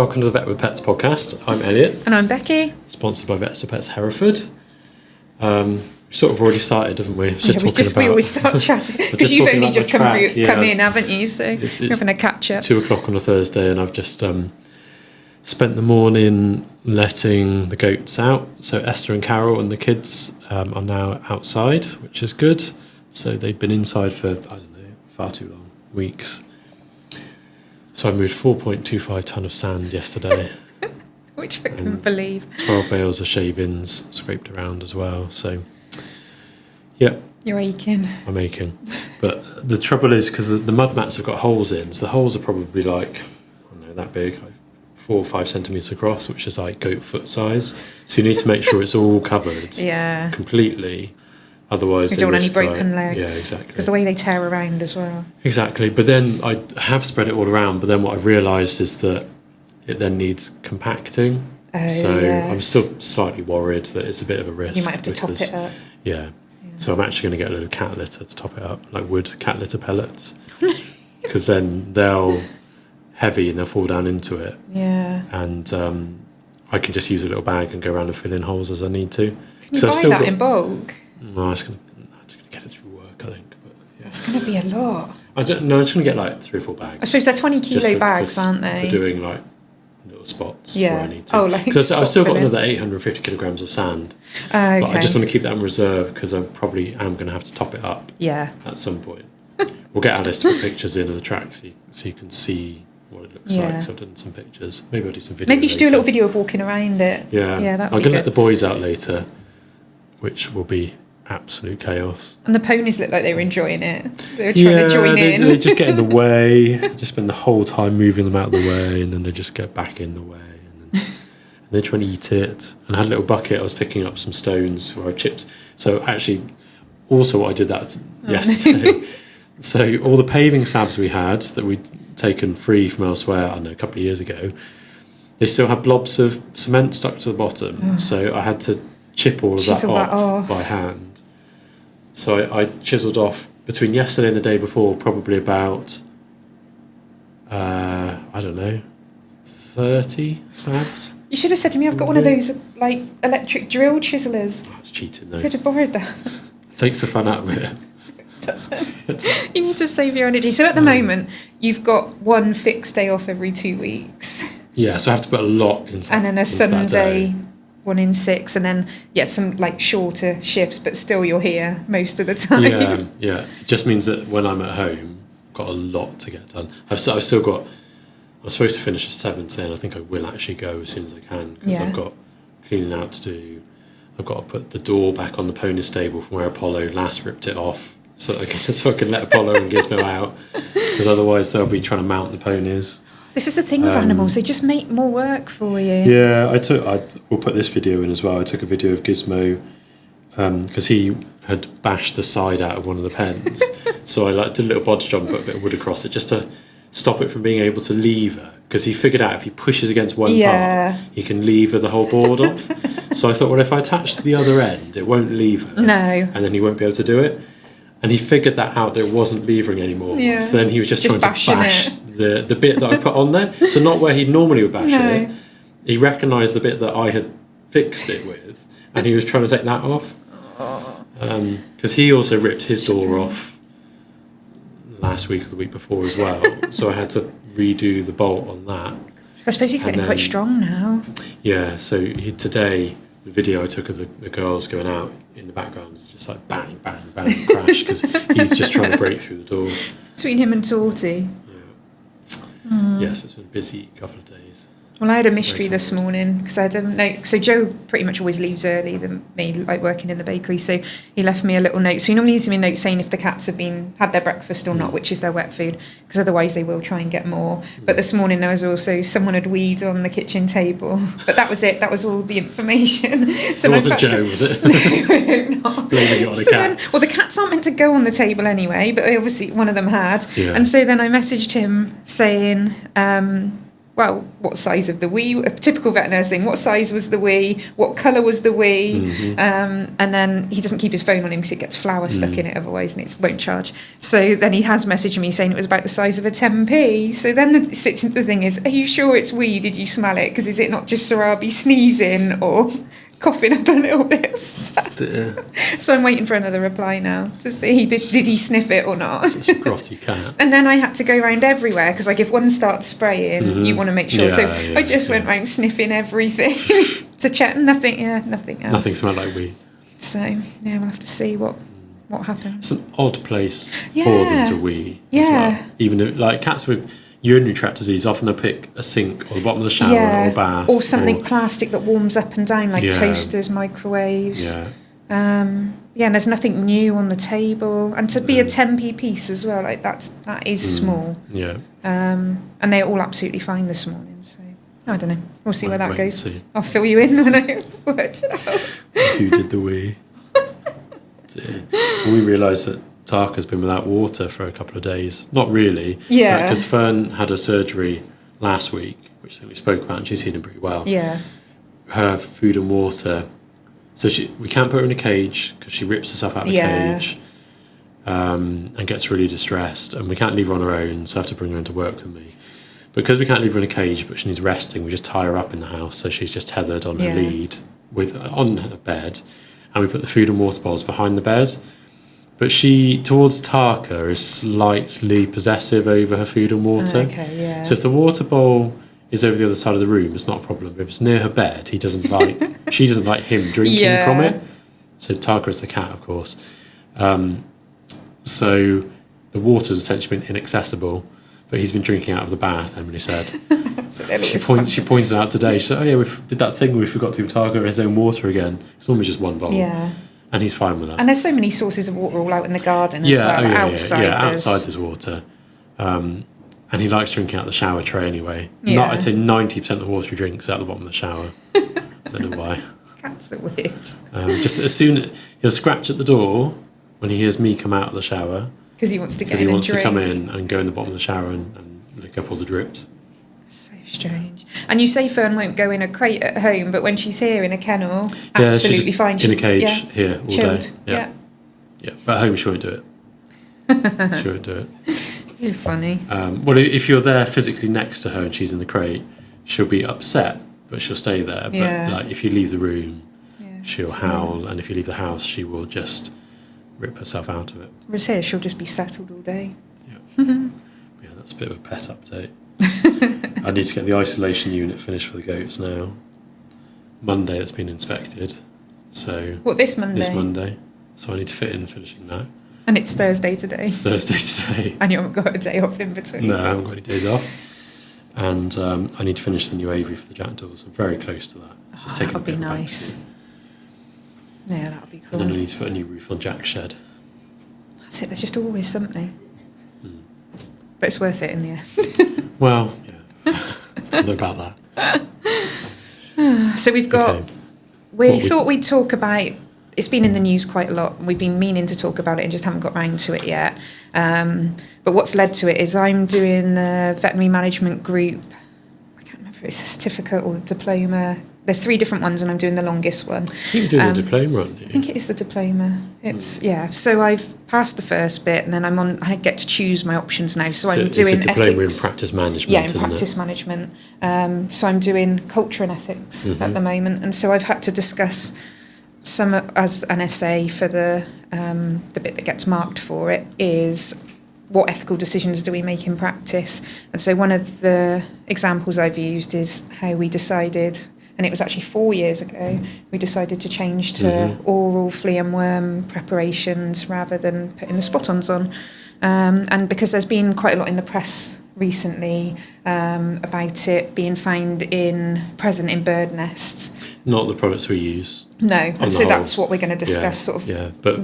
welcome to the Vet with Pets podcast. I'm Elliot. And I'm Becky. Sponsored by Vets with Pets Hereford. We've sort of already started, haven't we? We always start chatting because you've only just come in, haven't you? So it's you're having a catch up. 2:00 on a Thursday, and I've just spent the morning letting the goats out. So Esther and Carol and the kids are now outside, which is good. So they've been inside for, far too long, weeks. So I moved 4.25 tonne of sand yesterday. Which I couldn't believe. 12 bales of shavings scraped around as well. So, yeah. You're aching. I'm aching. But the trouble is, because the mud mats have got holes in, so the holes are probably that big, 4 or 5 centimetres across, which is like goat foot size. So you need to make sure it's all covered completely. Otherwise, you don't want any broken legs. Yeah, exactly. Because the way they tear around as well. Exactly. But then I have spread it all around. But then what I've realised is that it then needs compacting. I'm still slightly worried that it's a bit of a risk. You might have to top it up. Yeah. So I'm actually going to get a little cat litter to top it up, like wood cat litter pellets. Because then they'll heavy and they'll fall down into it. Yeah. And I can just use a little bag and go around and fill in holes as I need to. Can you buy that in bulk? No, I'm just going to get it through work, I think. But, yeah. That's going to be a lot. I'm just going to get like 3 or 4 bags. I suppose they're 20 kilo bags, aren't they? For doing like little spots where I need to. Oh, like because I've still got another 850 kilograms of sand. Okay. But I just want to keep that in reserve because I probably am going to have to top it up at some point. We'll get Alice to put pictures in of the track so you can see what it looks like. So I've done some pictures. Maybe I'll do some video. Maybe you should do a little video of walking around it. Yeah. I'm going to let the boys out later, which will be absolute chaos. And the ponies look like they were enjoying it. They were trying to join in. They just get in the way. Just spend the whole time moving them out of the way, and then they just get back in the way. And they try and eat it. And I had a little bucket. I was picking up some stones where I chipped. So actually, also what I did that yesterday. So all the paving slabs we had that we'd taken free from elsewhere, a couple of years ago, they still had blobs of cement stuck to the bottom. So I had to chip all of that off by hand. So I chiselled off between yesterday and the day before probably about 30 slabs. You should have said to me, I've got one of those like electric drill chiselers. Oh, it's cheating though. Could have borrowed that. It takes the fun out of it. It doesn't. You need to save your energy. So at the moment, you've got one fixed day off every 2 weeks. Yeah, so I have to put a lot into and then a Sunday, 1 in 6, and then some like shorter shifts, but still you're here most of the time. Yeah. It just means that when I'm at home, I've got a lot to get done. I'm supposed to finish at 7, and I think I will actually go as soon as I can because I've got cleaning out to do. I've got to put the door back on the pony stable from where Apollo last ripped it off, so I can let Apollo and Gizmo out, because otherwise they'll be trying to mount the ponies. This is the thing with animals; they just make more work for you. Yeah, we'll put this video in as well. I took a video of Gizmo because he had bashed the side out of one of the pens, so I did a little bodge jump, put a bit of wood across it just to stop it from being able to lever, because he figured out if he pushes against one part, he can lever the whole board off. So I thought, well, if I attach to the other end, it won't lever. No. And then he won't be able to do it. And he figured that out, that it wasn't levering anymore. Yeah. So then he was just trying to bash the bit that I put on there. So not where he normally would bash it. He recognised the bit that I had fixed it with, and he was trying to take that off. Because he also ripped his door off last week or the week before as well. So I had to redo the bolt on that. I suppose he's getting quite strong now. Yeah, so today, the video I took of the girls going out in the background is just like bang, bang, bang, crash, because he's just trying to break through the door. Between him and Torty. Yeah. Yes, it's been a busy couple of days. Well, I had a mystery this morning because I didn't know. So Joe pretty much always leaves early than me, like working in the bakery. So he left me a little note. So he normally leaves me a note saying if the cats have had their breakfast or not, which is their wet food, because otherwise they will try and get more. But this morning there was also someone had weed on the kitchen table. But that was it. That was all the information. So it wasn't Joe, was it? No, not. Blaming it on the cat. Well, the cats aren't meant to go on the table anyway, but obviously one of them had. Yeah. And so then I messaged him saying, well, what size of the wee? A typical vet nurse thing. What size was the wee? What colour was the wee? And then he doesn't keep his phone on him because it gets flour stuck in it otherwise, and it won't charge. So then he has messaged me saying it was about the size of a 10p. So then the thing is, are you sure it's wee? Did you smell it? Because is it not just Sarabi sneezing or coughing up a little bit of stuff? So I'm waiting for another reply now to see did he sniff it or not. Such a grotty cat. And then I had to go around everywhere because, like, if one starts spraying, you want to make sure. I just went round sniffing everything to check. Nothing else. Nothing smelled like wee. So yeah, we'll have to see what happens. It's an odd place for them to wee as well. Even if, like, cats with urinary tract disease, often they'll pick a sink or the bottom of the shower or a bath. Or something plastic that warms up and down, like toasters, microwaves. And there's nothing new on the table. And to be a 10p piece as well, like that is small. Yeah. And they're all absolutely fine this morning. So I don't know. We'll see where that goes. I'll fill you in when I worked it out. Who did the wee? We realised that Tarka's been without water for a couple of days. Not really. Yeah. Because Fern had a surgery last week, which we spoke about, and she's feeling pretty well. Yeah. Her food and water. So we can't put her in a cage because she rips herself out of the cage and gets really distressed. And we can't leave her on her own, so I have to bring her into work with me. Because we can't leave her in a cage, but she needs resting, we just tie her up in the house. So she's just tethered on her lead on her bed. And we put the food and water bowls behind the bed. But she, towards Tarka, is slightly possessive over her food and water. Okay, yeah. So if the water bowl is over the other side of the room, it's not a problem. If it's near her bed, she doesn't like him drinking from it. So Tarka is the cat, of course. So the water's essentially been inaccessible, but he's been drinking out of the bath, Emily said. She pointed out today, she said, oh yeah, we did that thing where we forgot to give Tarka his own water again. It's almost just one bowl. Yeah. And he's fine with that. And there's so many sources of water all out in the garden as well. Outside there's water. And he likes drinking out the shower tray anyway. Yeah. I'd say 90% of the water he drinks out the bottom of the shower. I don't know why. Cats are weird. Just as soon he'll scratch at the door when he hears me come out of the shower. Because he wants to get in and drink. Because he wants to come in and go in the bottom of the shower and lick up all the drips. So strange. And you say Fern won't go in a crate at home, but when she's here in a kennel, absolutely fine. In a cage here all chilled. day. Yeah. But at home she won't do it. She won't do it. You're funny. Well, if you're there physically next to her and she's in the crate, she'll be upset, but she'll stay there. But like, if you leave the room, she'll howl, and if you leave the house, she will just rip herself out of it. Rosia, she'll just be settled all day. Yeah. That's a bit of a pet update. I need to get the isolation unit finished for the goats now. Monday it's been inspected. So this Monday? This Monday. So I need to fit in finishing that. And it's Thursday today. And you haven't got a day off in between. No, I haven't got any days off. And I need to finish the new aviary for the jackdaws. I'm very close to that. It's just taking that'll be nice. Yeah, that'll be cool. And then I need to put a new roof on Jack's shed. That's it, there's just always something. But it's worth it in the end. Well, yeah. Something about that. So we've got... We thought we'd talk about... It's been in the news quite a lot. We've been meaning to talk about it and just haven't got round to it yet. But what's led to it is I'm doing the veterinary management group. I can't remember if it's a certificate or the diploma. There's 3 different ones and I'm doing the longest one. You're doing the diploma, aren't you? I think it is the diploma. It's So I've passed the first bit and then I get to choose my options now. So I'm doing it's a diploma ethics. in practice management, in practice management. So I'm doing culture and ethics at the moment. And so I've had to discuss some as an essay for the bit that gets marked for it is what ethical decisions do we make in practice. And so one of the examples I've used is how we decided, and it was actually 4 years ago, we decided to change to oral flea and worm preparations rather than putting the spot-ons on. And because there's been quite a lot in the press recently about it being found present in bird nests. Not the products we use. No, and so that's what we're going to discuss,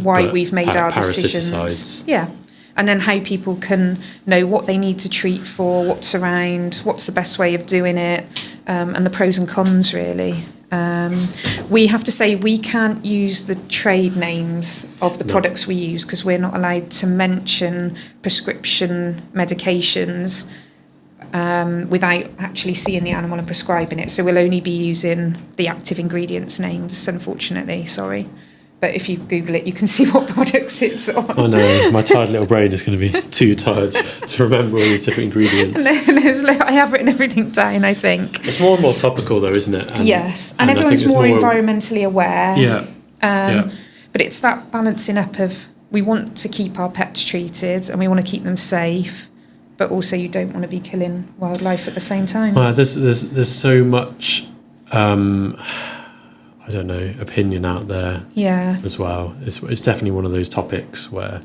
why we've made our decisions. Yeah, and then how people can know what they need to treat for, what's around, what's the best way of doing it, and the pros and cons, really. We have to say we can't use the trade names of the products we use because we're not allowed to mention prescription medications without actually seeing the animal and prescribing it. So we'll only be using the active ingredients names, unfortunately, sorry. But if you Google it, you can see what products it's on. I know, my tired little brain is going to be too tired to remember all these different ingredients. I have written everything down, I think. It's more and more topical though, isn't it? Yes, and everyone's more environmentally aware. Yeah. But it's that balancing up of, we want to keep our pets treated and we want to keep them safe, but also you don't want to be killing wildlife at the same time. Well, there's so much, I don't know, opinion out there as well. It's definitely one of those topics where,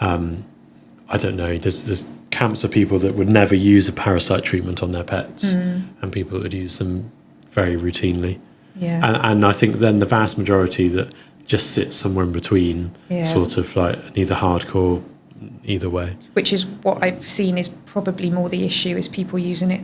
I don't know, there's camps of people that would never use a parasite treatment on their pets and people that would use them very routinely. Yeah. And I think then the vast majority that just sit somewhere in between, sort of like neither hardcore either way. Which is what I've seen is probably more the issue, is people using it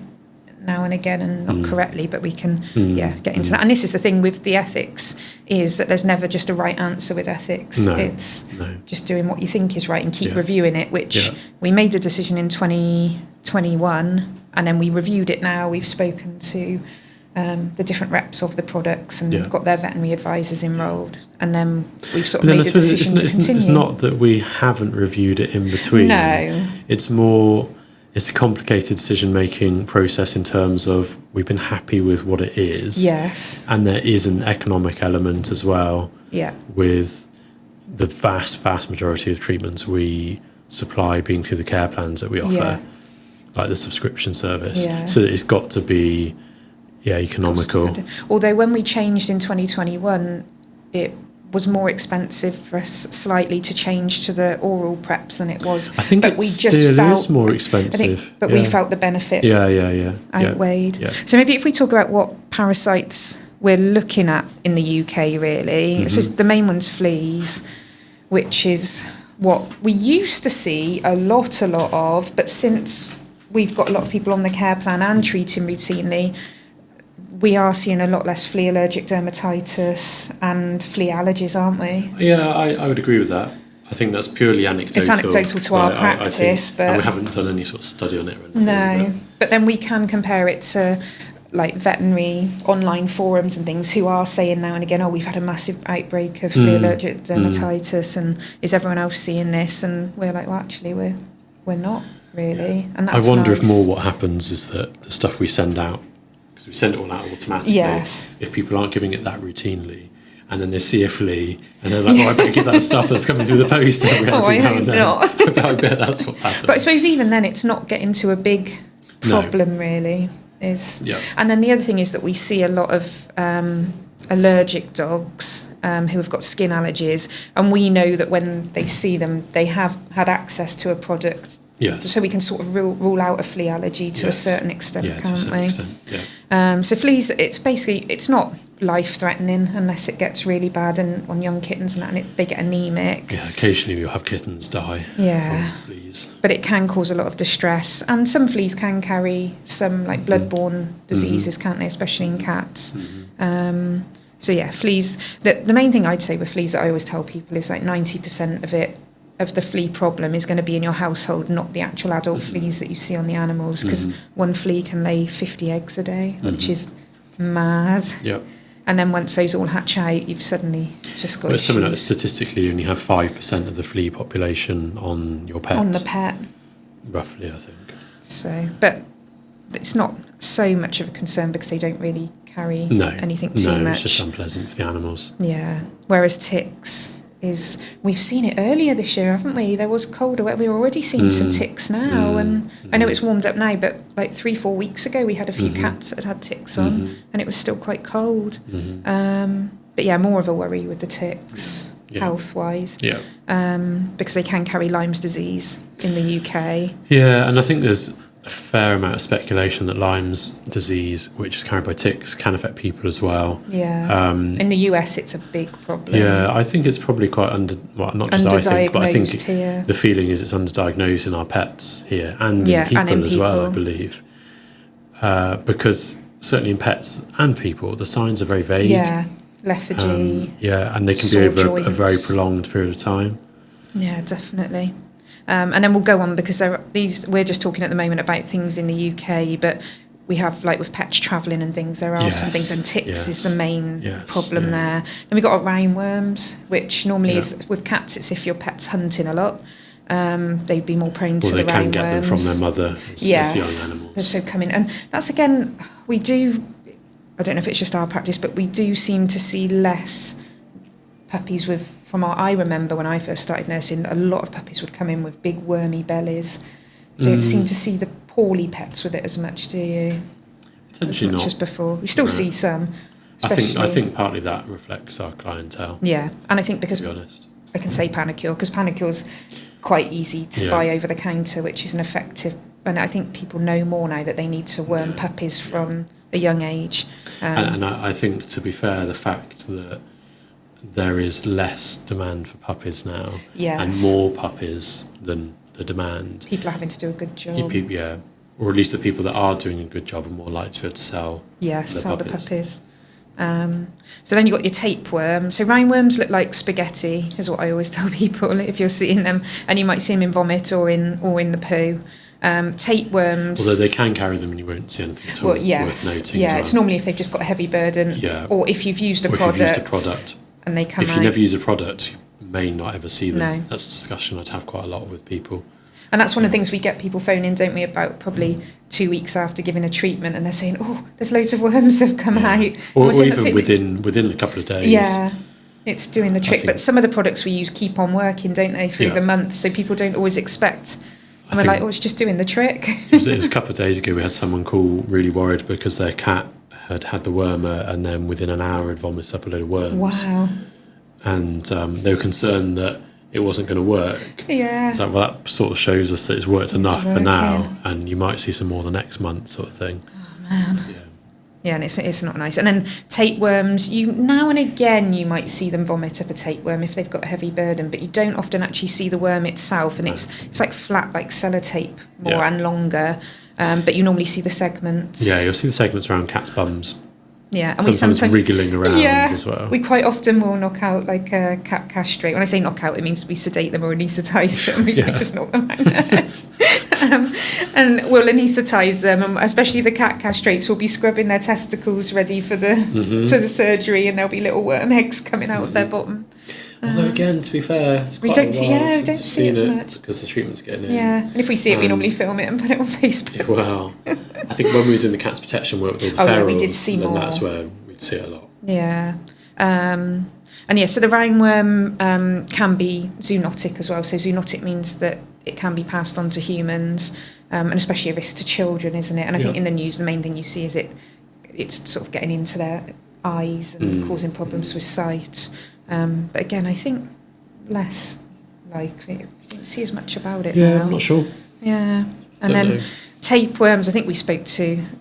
now and again and not correctly, but we can get into that. And this is the thing with the ethics, is that there's never just a right answer with ethics. It's just doing what you think is right and keep reviewing it, which we made the decision in 2021 and then we reviewed it now. We've spoken to the different reps of the products and got their veterinary advisors enrolled, and then we've sort of made a decision to continue. It's not that we haven't reviewed it in between. No. It's a complicated decision-making process in terms of we've been happy with what it is. Yes. And there is an economic element as well. Yeah. With the vast majority of treatments we supply being through the care plans that we offer, like the subscription service. Yeah. So it's got to be economical. Although when we changed in 2021, it was more expensive for us slightly to change to the oral preps than it was. I think it still is more expensive. But we felt the benefit outweighed. Yeah. So maybe if we talk about what parasites we're looking at in the UK, really, it's just the main one's fleas, which is what we used to see a lot of, but since we've got a lot of people on the care plan and treating routinely, we are seeing a lot less flea allergic dermatitis and flea allergies, aren't we? Yeah, I would agree with that. I think that's purely anecdotal. It's anecdotal to our practice, but and we haven't done any sort of study on it or anything. No, but then we can compare it to like veterinary online forums and things who are saying now and again, we've had a massive outbreak of flea allergic dermatitis, and is everyone else seeing this? And we're like, well, actually, we're not really. And that's I wonder nice. if more what happens is that the stuff we send out, because we send it all out automatically. Yes. If people aren't giving it that routinely, and then they see a flea, and they're like, I better give that stuff that's coming through the post every now and then. I bet that's what's happening. But I suppose even then, it's not getting to a big problem, really. And then the other thing is that we see a lot of allergic dogs who have got skin allergies, and we know that when they see them, they have had access to a product. Yes. So we can sort of rule out a flea allergy to a certain extent, can't to a certain we? Extent, so fleas, it's not life-threatening unless it gets really bad and on young kittens and they get anemic. Yeah, occasionally you'll have kittens die from fleas. But it can cause a lot of distress, and some fleas can carry some like bloodborne diseases, can't they, especially in cats. Fleas, the main thing I'd say with fleas that I always tell people is like 90% of the flea problem is going to be in your household, not the actual adult fleas that you see on the animals, because one flea can lay 50 eggs a day, which is mad. Yep. And then once those all hatch out, you've suddenly just got issues. Something like statistically, you only have 5% of the flea population on your pet. On the pet. Roughly, I think. So, but it's not so much of a concern because they don't really carry anything too much. No, it's just unpleasant for the animals. Yeah. Whereas ticks we've seen it earlier this year, haven't we? There was colder weather. We're already seeing some ticks now, and I know it's warmed up now, but like 3-4 weeks ago we had a few cats that had ticks on, and it was still quite cold. But yeah, more of a worry with the ticks, health-wise, because they can carry Lyme's disease in the UK. Yeah, and I think there's a fair amount of speculation that Lyme's disease, which is carried by ticks, can affect people as well. Yeah. In the US, it's a big problem. Yeah, I think it's probably quite not just I think, but I think the feeling is it's underdiagnosed in our pets here and in people as well, I believe. Because certainly in pets and people, the signs are very vague. Yeah, lethargy. And they can be over a very prolonged period of time. Yeah, definitely. And then we'll go on, because we're just talking at the moment about things in the UK, but we have, like with pets travelling and things, there are some things, and ticks is the main problem there. Then we've got our roundworms, which normally is, with cats, it's if your pet's hunting a lot. They'd be more prone to the roundworms. They can get them from their mother as young animals. They're so coming. And that's, again, we do, I don't know if it's just our practice, but we do seem to see less puppies I remember when I first started nursing, a lot of puppies would come in with big wormy bellies. You don't seem to see the poorly pets with it as much, do you? Potentially not. As before. We still see some. I think partly that reflects our clientele. Yeah, and I think because, to be honest, I can say Panacure, because Panacure's quite easy to buy over the counter, which is an effective, and I think people know more now that they need to worm puppies from a young age. And I think, to be fair, the fact that there is less demand for puppies now, and more puppies than the demand. People are having to do a good job. Or at least the people that are doing a good job are more likely to be able to sell the puppies. So then you've got your tapeworm. So roundworms look like spaghetti, is what I always tell people if you're seeing them, and you might see them in vomit or in the poo. Tapeworms, although they can carry them and you won't see anything at all worth noting. Yeah, it's normally if they've just got a heavy burden, or if you've used a product and they come out. If you never use a product, you may not ever see them. No. That's a discussion I'd have quite a lot with people. And that's one of the things we get people phoning, don't we, about probably 2 weeks after giving a treatment, and they're saying, "Oh, there's loads of worms have come out." Or even within a couple of days. Yeah, it's doing the trick. But some of the products we use keep on working, don't they, through the month? So people don't always expect. And we're like, "Oh, it's just doing the trick." it was a couple of days ago. We had someone call really worried because their cat had the wormer, and then within an hour had vomited up a load of worms. Wow. And they were concerned that it wasn't going to work. Yeah. So that sort of shows us that it's worked enough for now, and you might see some more the next month, sort of thing. Oh man. Yeah, and it's not nice. And then tapeworms, now and again you might see them vomit up a tapeworm if they've got a heavy burden, but you don't often actually see the worm itself, and it's like flat, like sellotape more and longer. But you normally see the segments. Yeah, you'll see the segments around cats' bums. Yeah, and sometimes wriggling around as well. We quite often will knock out like a cat castrate. When I say knock out, it means we sedate them or anaesthetise them. We don't just knock them out. And we'll anaesthetise them, and especially the cat castrates will be scrubbing their testicles ready for the surgery, and there'll be little worm eggs coming out of their bottom. Although again, to be fair, it's quite we don't see it as much because the treatment's getting in. Yeah, and if we see it, we normally film it and put it on Facebook. Yeah, well, I think when we were doing the cats protection work with all the ferals, we did see more. That's where we'd see it a lot. Yeah. So the roundworm can be zoonotic as well. So zoonotic means that it can be passed on to humans, and especially a risk to children, isn't it? And I think in the news, the main thing you see is it's sort of getting into their eyes and causing problems with sight. But again, I think less likely. We don't see as much about it now. Yeah, I'm not sure. Yeah. And then tapeworms, I think we spoke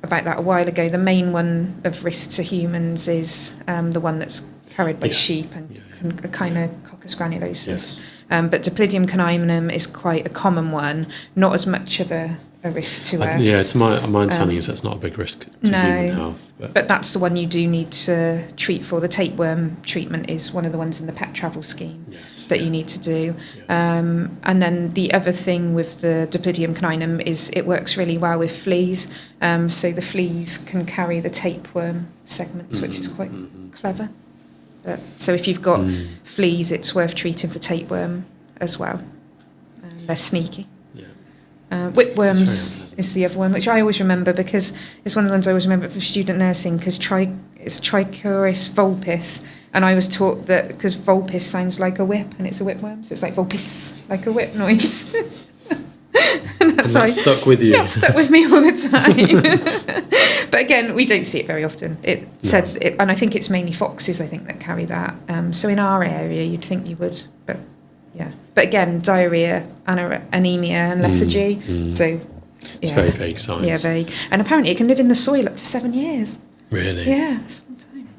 about that a while ago. The main one of risk to humans is the one that's carried by sheep and Echinococcus granulosus. Yes. But Diploidium caniminum is quite a common one, not as much of a risk to us. Yeah, it's my understanding is that's not a big risk to human health. But that's the one you do need to treat for. The tapeworm treatment is one of the ones in the pet travel scheme that you need to do. Yeah. And then the other thing with the Diploidium caninum is it works really well with fleas. So the fleas can carry the tapeworm segments, which is quite clever. So if you've got fleas, it's worth treating for tapeworm as well. They're sneaky. Whipworms is the other one, which I always remember because it's one of the ones I always remember for student nursing, because it's Trichuris vulpis, and I was taught that because vulpis sounds like a whip and it's a whipworm, so it's like vulpis, like a whip noise. and that stuck with you. That stuck with me all the time. But again, we don't see it very often. Says it, and I think it's mainly foxes, I think, that carry that. So in our area, you'd think you would, but yeah. But again, diarrhea, anemia, and lethargy. So it's very vague signs. Yeah, vague. And apparently, it can live in the soil up to 7 years. Really? Yeah, it's a long time.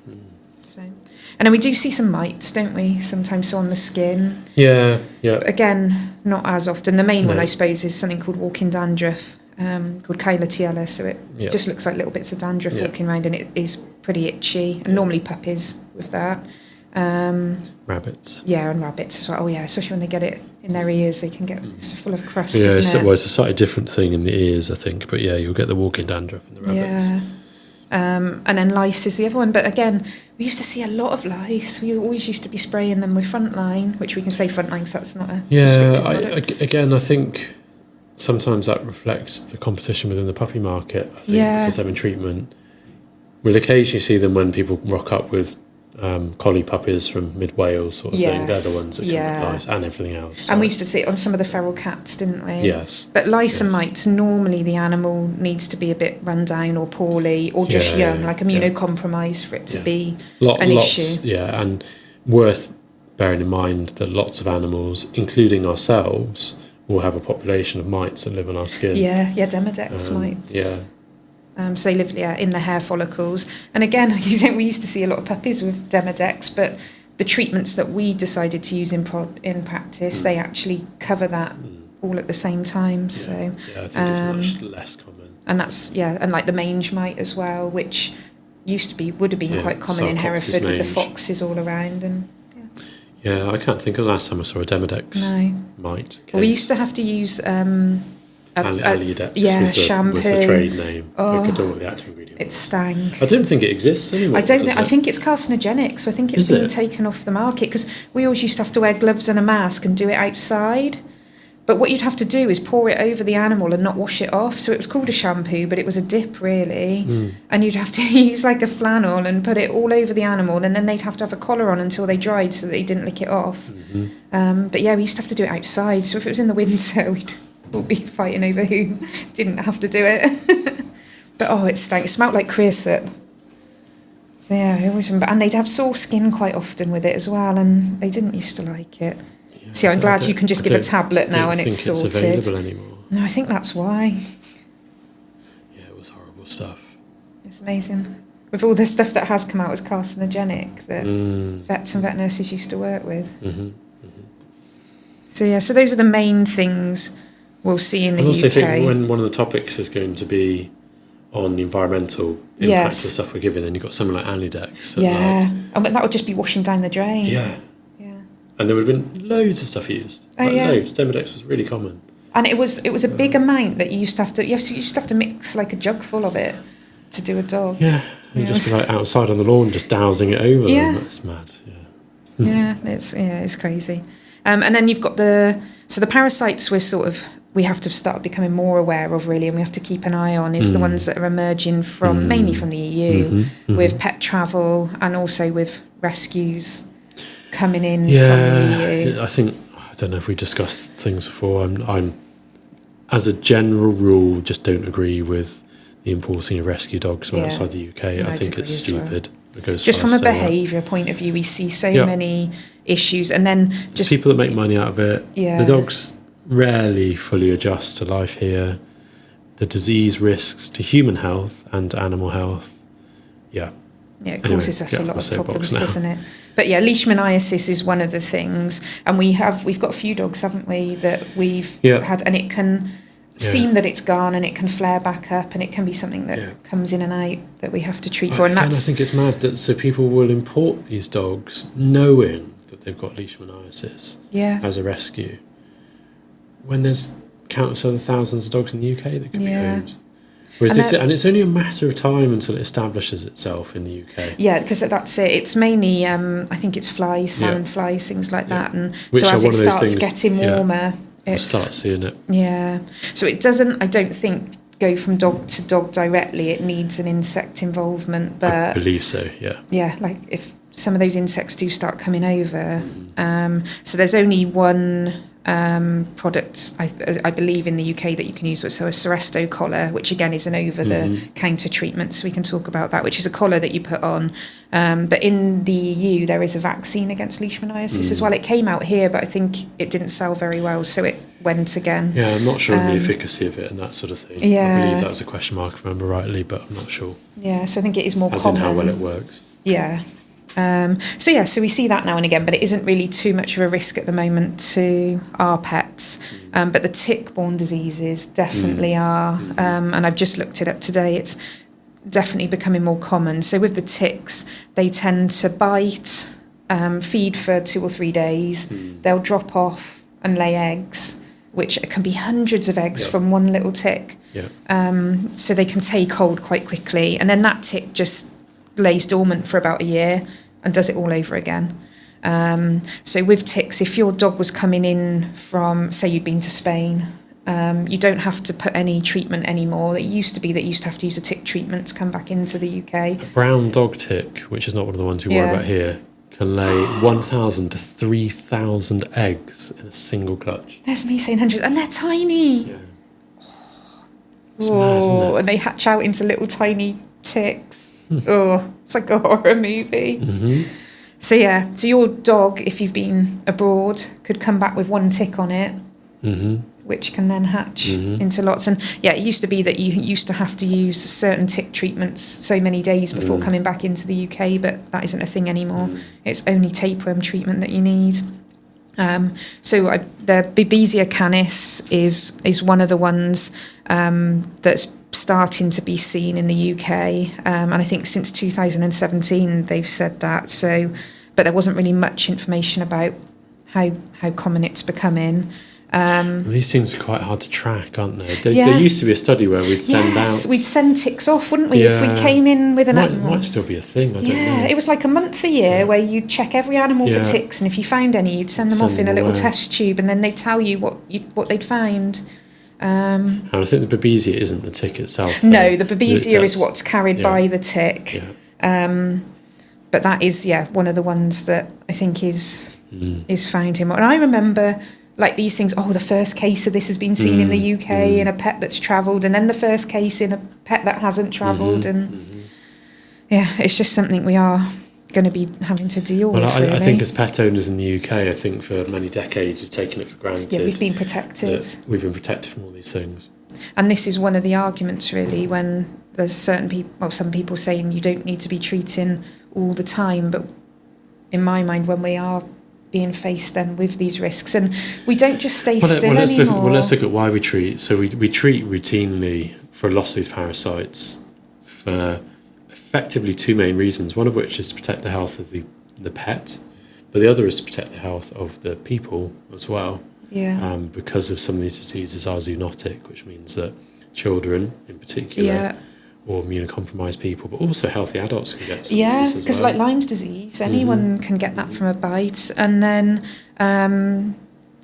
So, and then we do see some mites, don't we? Sometimes on the skin. Yeah. But again, not as often. The main one, I suppose, is something called walking dandruff, called Chylatiella. So it just looks like little bits of dandruff walking around, and it is pretty itchy. And normally puppies with that. Rabbits. Yeah, and rabbits as well. Oh, yeah, especially when they get it in their ears, they can get it's full of crust, Yeah, isn't it? well, it's a slightly different thing in the ears, I think. But yeah, you'll get the walking dandruff in the rabbits. Yeah. And then lice is the other one. But again, we used to see a lot of lice. We always used to be spraying them with Frontline, which we can say Frontline because that's not a Again, I think sometimes that reflects the competition within the puppy market. I think because they're in treatment. We'll occasionally see them when people rock up with collie puppies from mid Wales sort of thing. They're the ones that come with lice and everything else. And we used to see it on some of the feral cats, didn't we? Yes. But lice and mites, normally the animal needs to be a bit run down or poorly or just young, like immunocompromised for it to be an issue. Yeah, and worth bearing in mind that lots of animals, including ourselves, will have a population of mites that live on our skin. Yeah, Demodex mites. Yeah. So they live in the hair follicles. And again, we used to see a lot of puppies with Demodex, but the treatments that we decided to use in practice, they actually cover that all at the same time. So I think it's much less common. And that's, and like the mange mite as well, which would have been quite common in Hereford with the foxes all around. And yeah, I can't think of the last time I saw a Demodex mite. Well, we used to have to use... Aliodex shampoo. was the trade name. I could do what the active ingredient It stank. I don't think it exists anymore. I think it's carcinogenic, so I think it's been taken off the market because we always used to have to wear gloves and a mask and do it outside. But what you'd have to do is pour it over the animal and not wash it off. So it was called a shampoo, but it was a dip really. And you'd have to use like a flannel and put it all over the animal, and then they'd have to have a collar on until they dried so that they didn't lick it off. But yeah, we used to have to do it outside. So if it was in the winter, we'll be fighting over who didn't have to do it. But it stank. It smelled like creosote. So yeah, I always remember. And they'd have sore skin quite often with it as well, and they didn't used to like it. Yeah, so I'm glad you can just give a tablet now and it's sorted. It's available anymore. No, I think that's why. Yeah, it was horrible stuff. It's amazing. With all the stuff that has come out as carcinogenic that vets and vet nurses used to work with. So so those are the main things we'll see in the UK. I also think when one of the topics is going to be on the environmental impacts of stuff we're giving, then you've got something like Anidex. And that would just be washing down the drain. Yeah. And there would have been loads of stuff used. Loads. Demodex was really common. And it was a big amount that you used to have to mix like a jug full of it to do a dog. Yeah. You'd just be like outside on the lawn just dousing it over them. That's mad. Yeah. It's crazy. And then you've got the parasites we have to start becoming more aware of really, and we have to keep an eye on is the ones that are emerging from mainly from the EU with pet travel and also with rescues coming in from the EU. I don't know if we discussed things before. I'm as a general rule just don't agree with the importing of rescue dogs from outside the UK. I think it's stupid. It goes just from a behaviour point of view, we see so many issues, and then just people that make money out of it. The dogs rarely fully adjust to life here. The disease risks to human health and animal health. It causes us a lot of problems, doesn't it? But leishmaniasis is one of the things, and we've got a few dogs, haven't we, that we've had, and it can seem that it's gone, and it can flare back up, and it can be something that comes in and out that we have to treat for. And I think it's mad that people will import these dogs knowing that they've got leishmaniasis as a rescue, when there's countless other thousands of dogs in the UK that could be owned. And it's only a matter of time until it establishes itself in the UK. Yeah, because that's it. It's mainly, I think it's flies, salmon flies, things like that. And which so as it starts getting warmer, we'll start seeing it. Yeah. So it doesn't, I don't think, go from dog to dog directly. It needs an insect involvement. But I believe so, yeah. Yeah, like if some of those insects do start coming over. So there's only one product I believe in the UK that you can use, so a Seresto collar, which again is an over the counter treatment, so we can talk about that, which is a collar that you put on, but in the EU there is a vaccine against leishmaniasis as well. It came out here, but I think it didn't sell very well, so it went again. I'm not sure on the efficacy of it and that sort of thing. I believe that was a question mark, if I remember rightly, but I'm not sure. So I think it is more as common. in how well it works. So we see that now and again, but it isn't really too much of a risk at the moment to our pets. But the tick-borne diseases definitely are, and I've just looked it up today. It's definitely becoming more common. So with the ticks, they tend to bite feed for 2 or 3 days. They'll drop off and lay eggs, which can be hundreds of eggs from one little tick. So they can take hold quite quickly. And then that tick just lays dormant for about a year and does it all over again. So with ticks, if your dog was coming in from, say you'd been to Spain, you don't have to put any treatment anymore. It used to be that you used to have to use a tick treatment to come back into the UK. A brown dog tick, which is not one of the ones we worry about here, can lay 1,000 to 3,000 eggs in a single clutch. There's me saying hundreds, and they're tiny. Yeah. It's mad, isn't it? And they hatch out into little tiny ticks. It's like a horror movie. So yeah, so your dog, if you've been abroad, could come back with one tick on it, which can then hatch into lots. And yeah, it used to be that you used to have to use certain tick treatments so many days before coming back into the UK, but that isn't a thing anymore. It's only tapeworm treatment that you need. The Babesia canis is one of the ones that's starting to be seen in the UK, and I think since 2017 they've said that. So, but there wasn't really much information about how common it's becoming. These things are quite hard to track, aren't they? There used to be a study where we'd send ticks off, wouldn't we? If we came in with an animal. Might still be a thing, I don't know. Yeah, it was like a month a year where you'd check every animal for ticks, and if you found any, you'd send them off in a little test tube, and then they'd tell you what they'd found. And I think the Babesia isn't the tick itself. No, the Babesia is what's carried by the tick. But that is, one of the ones that I think is found him. And I remember, like, these things, the first case of this has been seen in the UK in a pet that's travelled, and then the first case in a pet that hasn't travelled. It's just something we are going to be having to deal with. Well, really. I think as pet owners in the UK, I think for many decades we've taken it for granted. Yeah, we've been protected. We've been protected from all these things. And this is one of the arguments, really, when there's some people saying you don't need to be treating all the time, but in my mind, when we are being faced then with these risks, and we don't just stay still anymore. Let's look at why we treat. So we treat routinely for a lot of these parasites for effectively two main reasons, one of which is to protect the health of the pet, but the other is to protect the health of the people as well. Because of some of these diseases are zoonotic, which means that children in particular or immunocompromised people, but also healthy adults can get some of these as because like Lyme's disease, anyone can get that from a bite. And then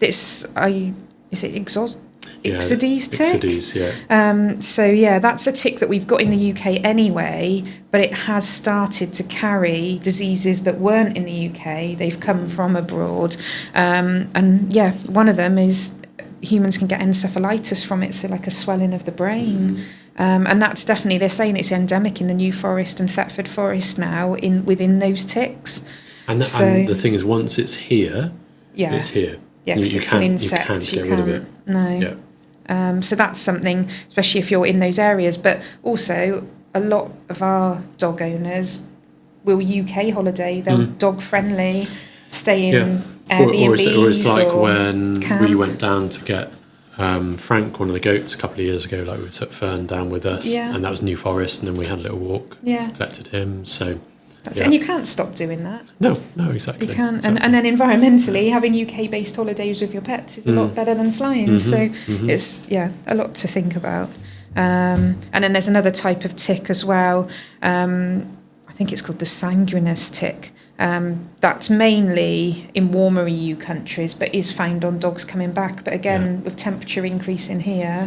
is it Ixodes tick? Ixodes, that's a tick that we've got in the UK anyway, but it has started to carry diseases that weren't in the UK. They've come from abroad. One of them is humans can get encephalitis from it, so like a swelling of the brain. And that's definitely, they're saying it's endemic in the New Forest and Thetford Forest now within those ticks. And the thing is, once it's here, it's here. Yeah, because it's an insect. You can't get rid of it. No. Yeah. So that's something, especially if you're in those areas. But also, a lot of our dog owners will UK holiday. They're dog friendly, stay in Airbnbs. Or it's like when camp. we went down to get Frank, one of the goats, a couple of years ago. Like, we took Fern down with us, and that was New Forest, and then we had a little walk. Collected him. So. And you can't stop doing that. No, exactly. You can't. Exactly. And then environmentally, having UK-based holidays with your pets is a lot better than flying. It's, a lot to think about. And then there's another type of tick as well. I think it's called the sanguineous tick. That's mainly in warmer EU countries, but is found on dogs coming back. But again, with temperature increasing here,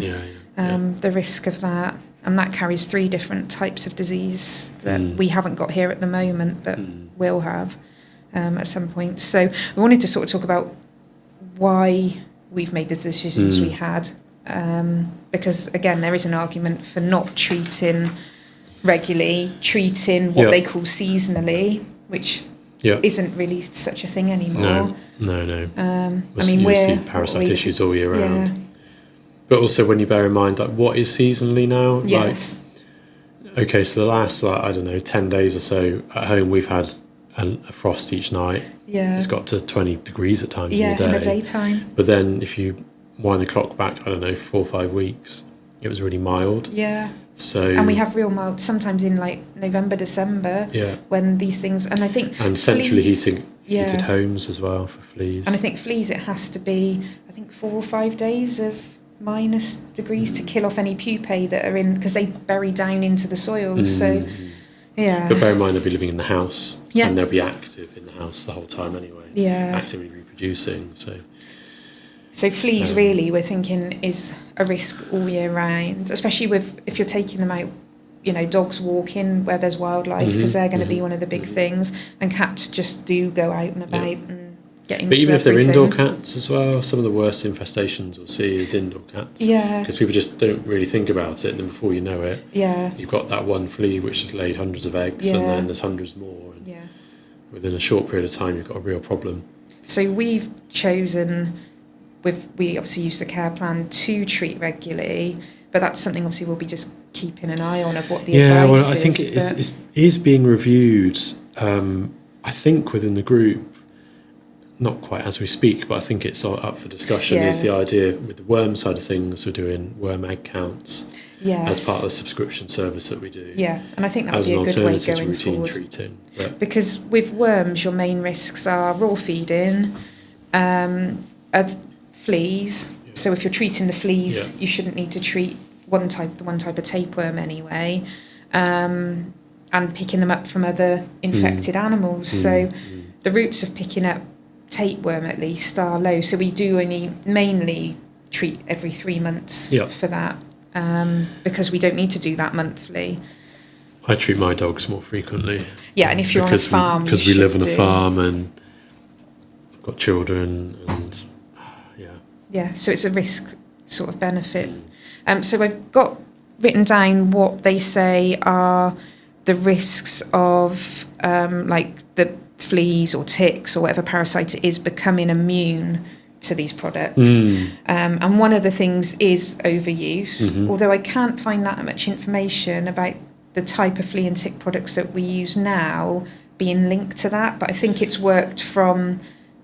the risk of that. And that carries 3 different types of disease that we haven't got here at the moment, but will have at some point. So we wanted to sort of talk about why we've made the decisions we had. Because, again, there is an argument for not treating regularly, treating what they call seasonally, which isn't really such a thing anymore. No. We see parasite issues all year round. But also when you bear in mind, like, what is seasonally now? Yes. Like, okay, so the last, 10 days or so at home, we've had a frost each night. Yeah. It's got to 20 degrees at times in the day. Yeah, in the daytime. But then if you wind the clock back, 4 or 5 weeks, it was really mild. Yeah. So. And we have real mild, sometimes in like November, December, when these things, and I think. And centrally heating heated homes as well for fleas. And I think fleas, it has to be, I think 4 or 5 days of minus degrees to kill off any pupae that are in, because they bury down into the soil. So, yeah. But bear in mind, they'll be living in the house, Yeah. and they'll be active in the house the whole time anyway. Yeah. Actively reproducing. So fleas really, we're thinking, is a risk all year round, especially if you're taking them out, dogs walking where there's wildlife, because they're going to be one of the big things, and cats just do go out and about and get into But even if they're everything. indoor cats as well, some of the worst infestations we'll see is indoor cats. Yeah. Because people just don't really think about it, and then before you know it, you've got that one flea which has laid hundreds of eggs, and then there's hundreds more. And within a short period of time, you've got a real problem. So we've chosen, we obviously use the care plan to treat regularly, but that's something obviously we'll be just keeping an eye on of what the advice is. I think it is being reviewed, I think within the group, not quite as we speak, but I think it's up for discussion, is the idea with the worm side of things, we're doing worm egg counts as part of the subscription service that we do. Yeah, and I think that would be a good way going routine forward. Treating. Because with worms, your main risks are raw feeding, fleas. Yeah. So if you're treating the fleas, you shouldn't need to treat one type of tapeworm anyway, and picking them up from other infected animals. So the routes of picking up tapeworm at least are low. So we do only mainly treat every 3 months for that, because we don't need to do that monthly. I treat my dogs more frequently. Yeah, and if you're on a farm, because we live on a farm and I've got children, and so it's a risk sort of benefit. So I've got written down what they say are the risks of like the fleas or ticks or whatever parasite it is becoming immune to these products. And one of the things is overuse, although I can't find that much information about the type of flea and tick products that we use now being linked to that. But I think it's worked from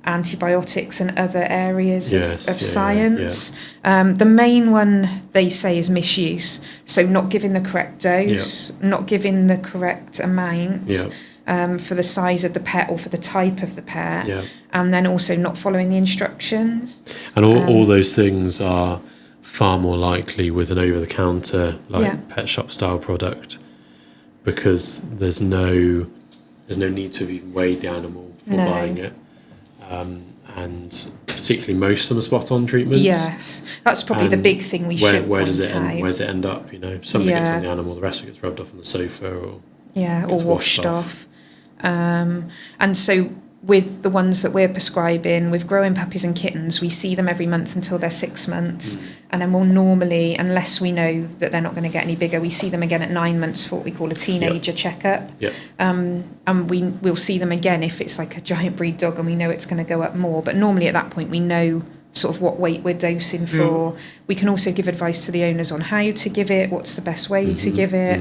antibiotics and other areas of science. The main one they say is misuse. So not giving the correct dose, not giving the correct amount for the size of the pet or for the type of the pet, and then also not following the instructions. And all those things are far more likely with an over-the-counter pet shop style product, because there's no need to have even weighed the animal before buying it. And particularly most of them are spot-on treatments. Yes, that's probably the big thing we should where point does it out. end? Where does it end up? Some of it gets on the animal, the rest of it gets rubbed off on the sofa, or washed off. And so with the ones that we're prescribing, with growing puppies and kittens, we see them every month until they're 6 months. And then we'll normally, unless we know that they're not going to get any bigger, we see them again at 9 months for what we call a teenager checkup. And we'll see them again if it's like a giant breed dog and we know it's going to go up more. But normally at that point we know sort of what weight we're dosing for. We can also give advice to the owners on how to give it, what's the best way to give it,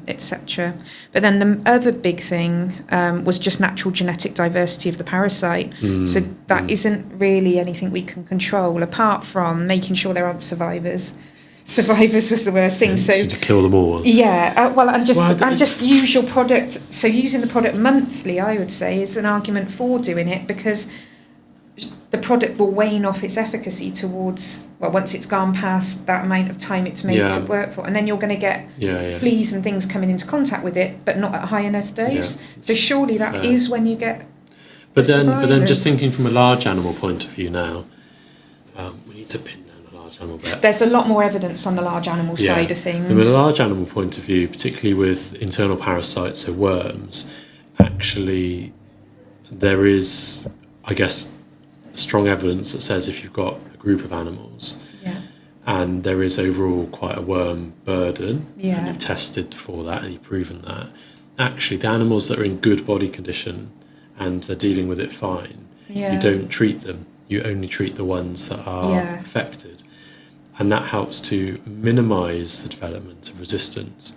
etc. But then the other big thing was just natural genetic diversity of the parasite. So that isn't really anything we can control, apart from making sure there aren't survivors. Survivors was the worst thing. So to kill them all. Yeah, and just use your product. So using the product monthly, I would say, is an argument for doing it, because the product will wane off its efficacy towards, once it's gone past that amount of time it's made to work for. And then you're going to get fleas and things coming into contact with it, but not at a high enough dose. So surely that is when you get But then just thinking from a large animal point of view now, we need to pin down a large animal vet. There's a lot more evidence on the large animal side of things. From a large animal point of view, particularly with internal parasites, so worms, actually there is, I guess, strong evidence that says if you've got a group of animals and there is overall quite a worm burden, and you've tested for that and you've proven that, actually the animals that are in good body condition and they're dealing with it fine, you don't treat them, you only treat the ones that are affected, and that helps to minimise the development of resistance,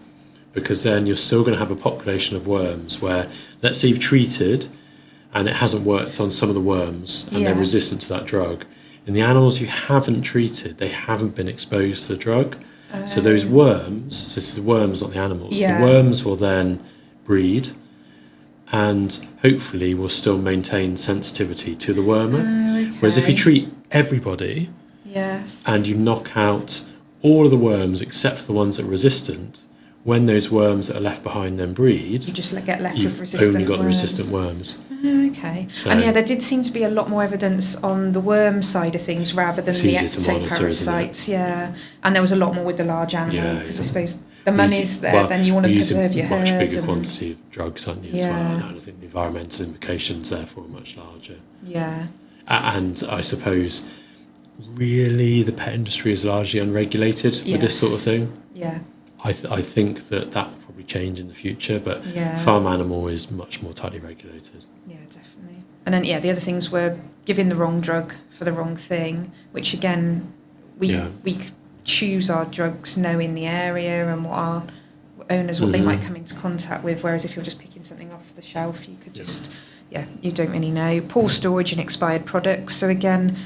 because then you're still going to have a population of worms where, let's say you've treated and it hasn't worked on some of the worms and they're resistant to that drug. In the animals you haven't treated, they haven't been exposed to the drug. So those worms, so this is the worms, not the animals, the worms will then breed and hopefully will still maintain sensitivity to the wormer. Okay. Whereas if you treat everybody Yes. and you knock out all of the worms except for the ones that are resistant, when those worms that are left behind then breed, You just get left with you've resistant only got the worms. resistant worms. Okay. So- And yeah, there did seem to be a lot more evidence on the worm side of things rather than It's the easier to monitor, isn't it? ectoparasites. Yeah. And there was a lot more with the large animal Yeah, because yeah. I suppose the money's there, Well, then you want to you're using preserve your much herd. bigger and- quantity of drugs, aren't you, as well? Yeah. And I think the environmental implications therefore are much larger. Yeah. And I suppose really the pet industry is largely unregulated with this sort of Yes. thing. Yeah. I think that will probably change in the future, but Yeah. farm animal is much more tightly regulated. Yeah, definitely. And then the other things were giving the wrong drug for the wrong thing, which again we choose our drugs knowing the area and what our owners what they might come into contact with. Whereas if you're just picking something off the shelf, you could just you don't really know. Poor storage and expired products. So again,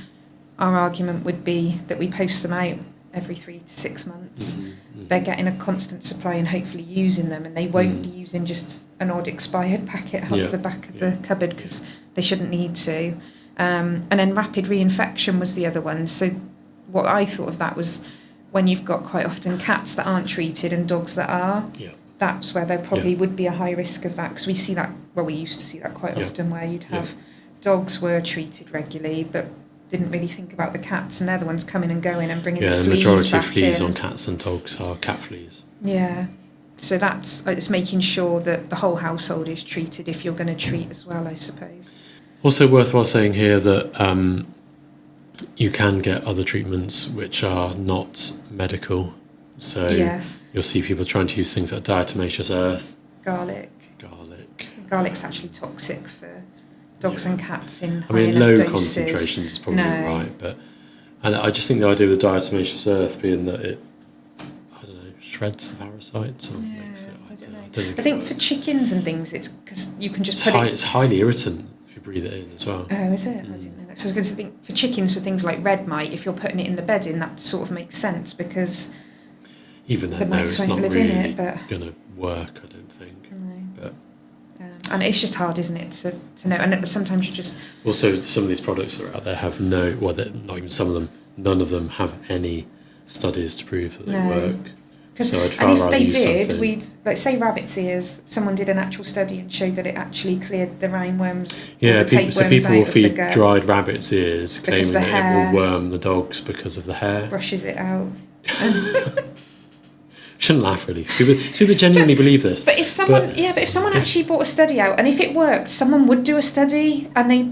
our argument would be that we post them out every 3 to 6 months. They're getting a constant supply and hopefully using them, and they won't be using just an odd expired packet out of the back of the cupboard because they shouldn't need to. And then rapid reinfection was the other one. So what I thought of that was when you've got quite often cats that aren't treated and dogs that are, that's where there probably would be a high risk of that, because we see that, well, we used to see that quite often where you'd have dogs were treated regularly but didn't really think about the cats, and they're the ones coming and going and bringing the fleas the majority back of fleas in. on cats and dogs are cat fleas. Yeah. So that's it's making sure that the whole household is treated if you're going to treat as well, I suppose. Also worthwhile saying here that you can get other treatments which are not medical. So you'll see people trying to use things like diatomaceous earth. Garlic. Garlic's actually toxic for dogs and cats in high enough low doses. concentrations is probably right, and I just think the idea with the diatomaceous earth being that it, I don't know, shreds the parasites or makes it. I don't know. I think for chickens and things, it's because you can just It's highly irritant if you breathe it in as well. Oh, is it? I didn't know that. So I was going to think for chickens, for things like red mite, if you're putting it in the bedding, that sort of makes sense because even then, no, it's not really going to work, I don't think. But and it's just hard, isn't it, to know? And sometimes you just... Also, some of these products that are out there have not even some of them, none of them have any studies to prove that they work. So I'd far rather use something. And if they did, like say rabbit's ears, someone did an actual study and showed that it actually cleared the roundworms. Yeah, so people will feed dried rabbit's ears, claiming that it will worm the dogs because of the hair. Brushes it out. Shouldn't laugh really. People genuinely believe this. But if someone, actually brought a study out, and if it worked, someone would do a study, and they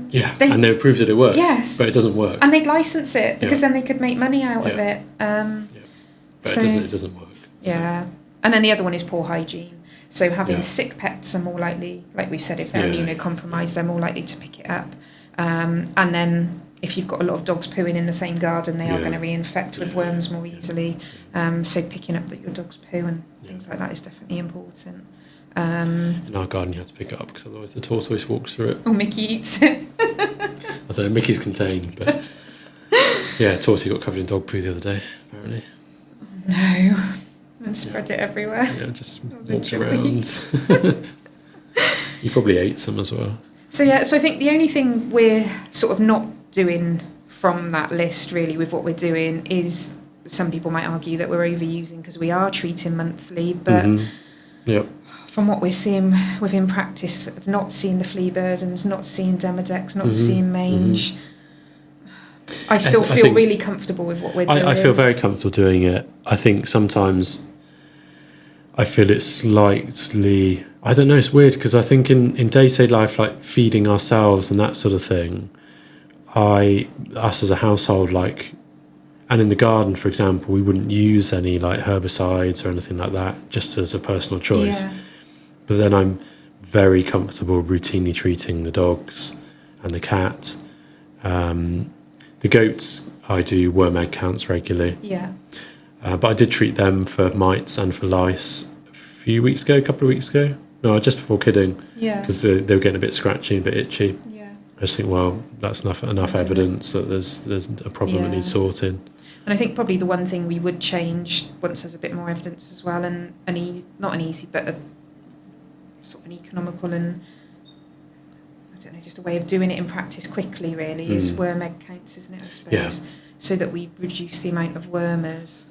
and they prove that it works. Yes, but it doesn't work, and they'd license it because then they could make money out of it. But it doesn't work. Yeah, and then the other one is poor hygiene. So having sick pets are more likely, like we've said, if they're immunocompromised, they're more likely to pick it up. And then if you've got a lot of dogs pooing in the same garden, they are going to reinfect with worms more easily. So picking up that your dog's poo and things like that is definitely important. In our garden, you have to pick it up because otherwise the tortoise walks through it. Or Mickey eats it. I don't know, Mickey's contained, but Torty got covered in dog poo the other day, apparently. No. And spread it everywhere. Yeah, just walked around. You probably ate some as well. So I think the only thing we're sort of not doing from that list really with what we're doing is, some people might argue that we're overusing because we are treating monthly, but from what we're seeing within practice of not seeing the flea burdens, not seeing Demodex, not seeing mange, I still feel really comfortable with what we're doing. I feel very comfortable doing it. I think sometimes I feel it's slightly, I don't know, it's weird because I think in day-to-day life, like feeding ourselves and that sort of thing, us as a household, like, and in the garden, for example, we wouldn't use any like herbicides or anything like that, just as a personal choice. Yeah. But then I'm very comfortable routinely treating the dogs and the cat. The goats, I do worm egg counts regularly. Yeah. But I did treat them for mites and for lice a couple of weeks ago. No, just before kidding. Yeah. Because they were getting a bit scratchy, a bit itchy. Yeah. I just think, well, that's enough evidence that there's a problem that needs sorting. And I think probably the one thing we would change once there's a bit more evidence as well, and not an easy, but a sort of an economical and don't know, just a way of doing it in practice quickly, really, is worm egg counts, isn't it, I suppose? Yeah. So that we reduce the amount of wormers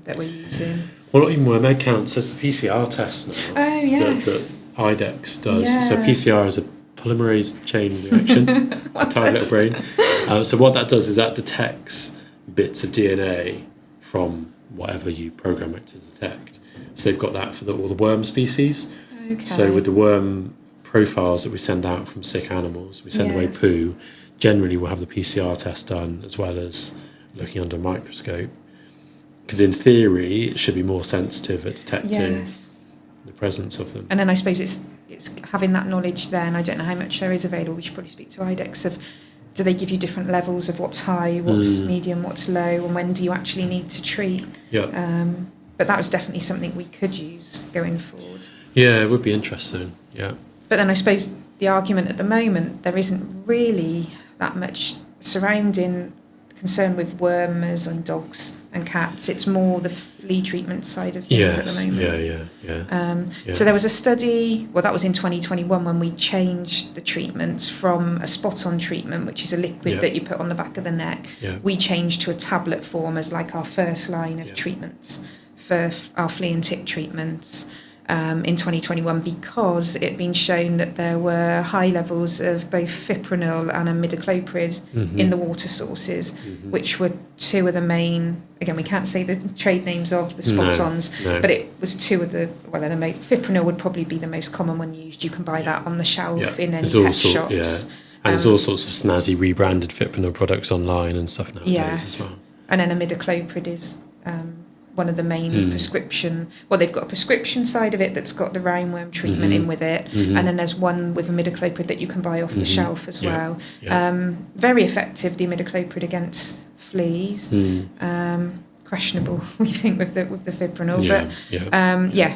that we're using. Well, not even worm egg counts, there's the PCR test now. Oh, yes. That IDEX does. Yeah. So PCR is a polymerase chain reaction, a tiny little brain. So what that does is that detects bits of DNA from whatever you program it to detect. So they've got that for all the worm species. Okay. So with the worm profiles that we send out from sick animals, we send away poo, generally we'll have the PCR test done as well as looking under a microscope. Because in theory, it should be more sensitive at detecting the presence of them. And then I suppose it's having that knowledge then, I don't know how much there is available, we should probably speak to IDEX, of do they give you different levels of what's high, what's medium, what's low, and when do you actually need to treat? Yeah. But that was definitely something we could use going forward. Yeah, it would be interesting, yeah. But then I suppose the argument at the moment, there isn't really that much surrounding concern with wormers and dogs and cats. It's more the flea treatment side of things at the moment. Yeah. So there was a study, well, that was in 2021 when we changed the treatments from a spot-on treatment, which is a liquid that you put on the back of the neck. Yeah. We changed to a tablet form as like our first line of treatments for our flea and tick treatments. In 2021, because it had been shown that there were high levels of both fipronil and imidacloprid in the water sources, which were two of the main, again, we can't say the trade names of the spot-ons, but it was two of the, well, fipronil would probably be the most common one used. You can buy that on the shelf in any pet shops. Yeah. And there's all sorts of snazzy rebranded fipronil products online and stuff nowadays as well. And then imidacloprid is one of the main prescription, well, they've got a prescription side of it that's got the roundworm treatment in with it, and then there's one with imidacloprid that you can buy off the shelf as well. Very effective, the imidacloprid against fleas. Questionable, we think, with the fipronil, but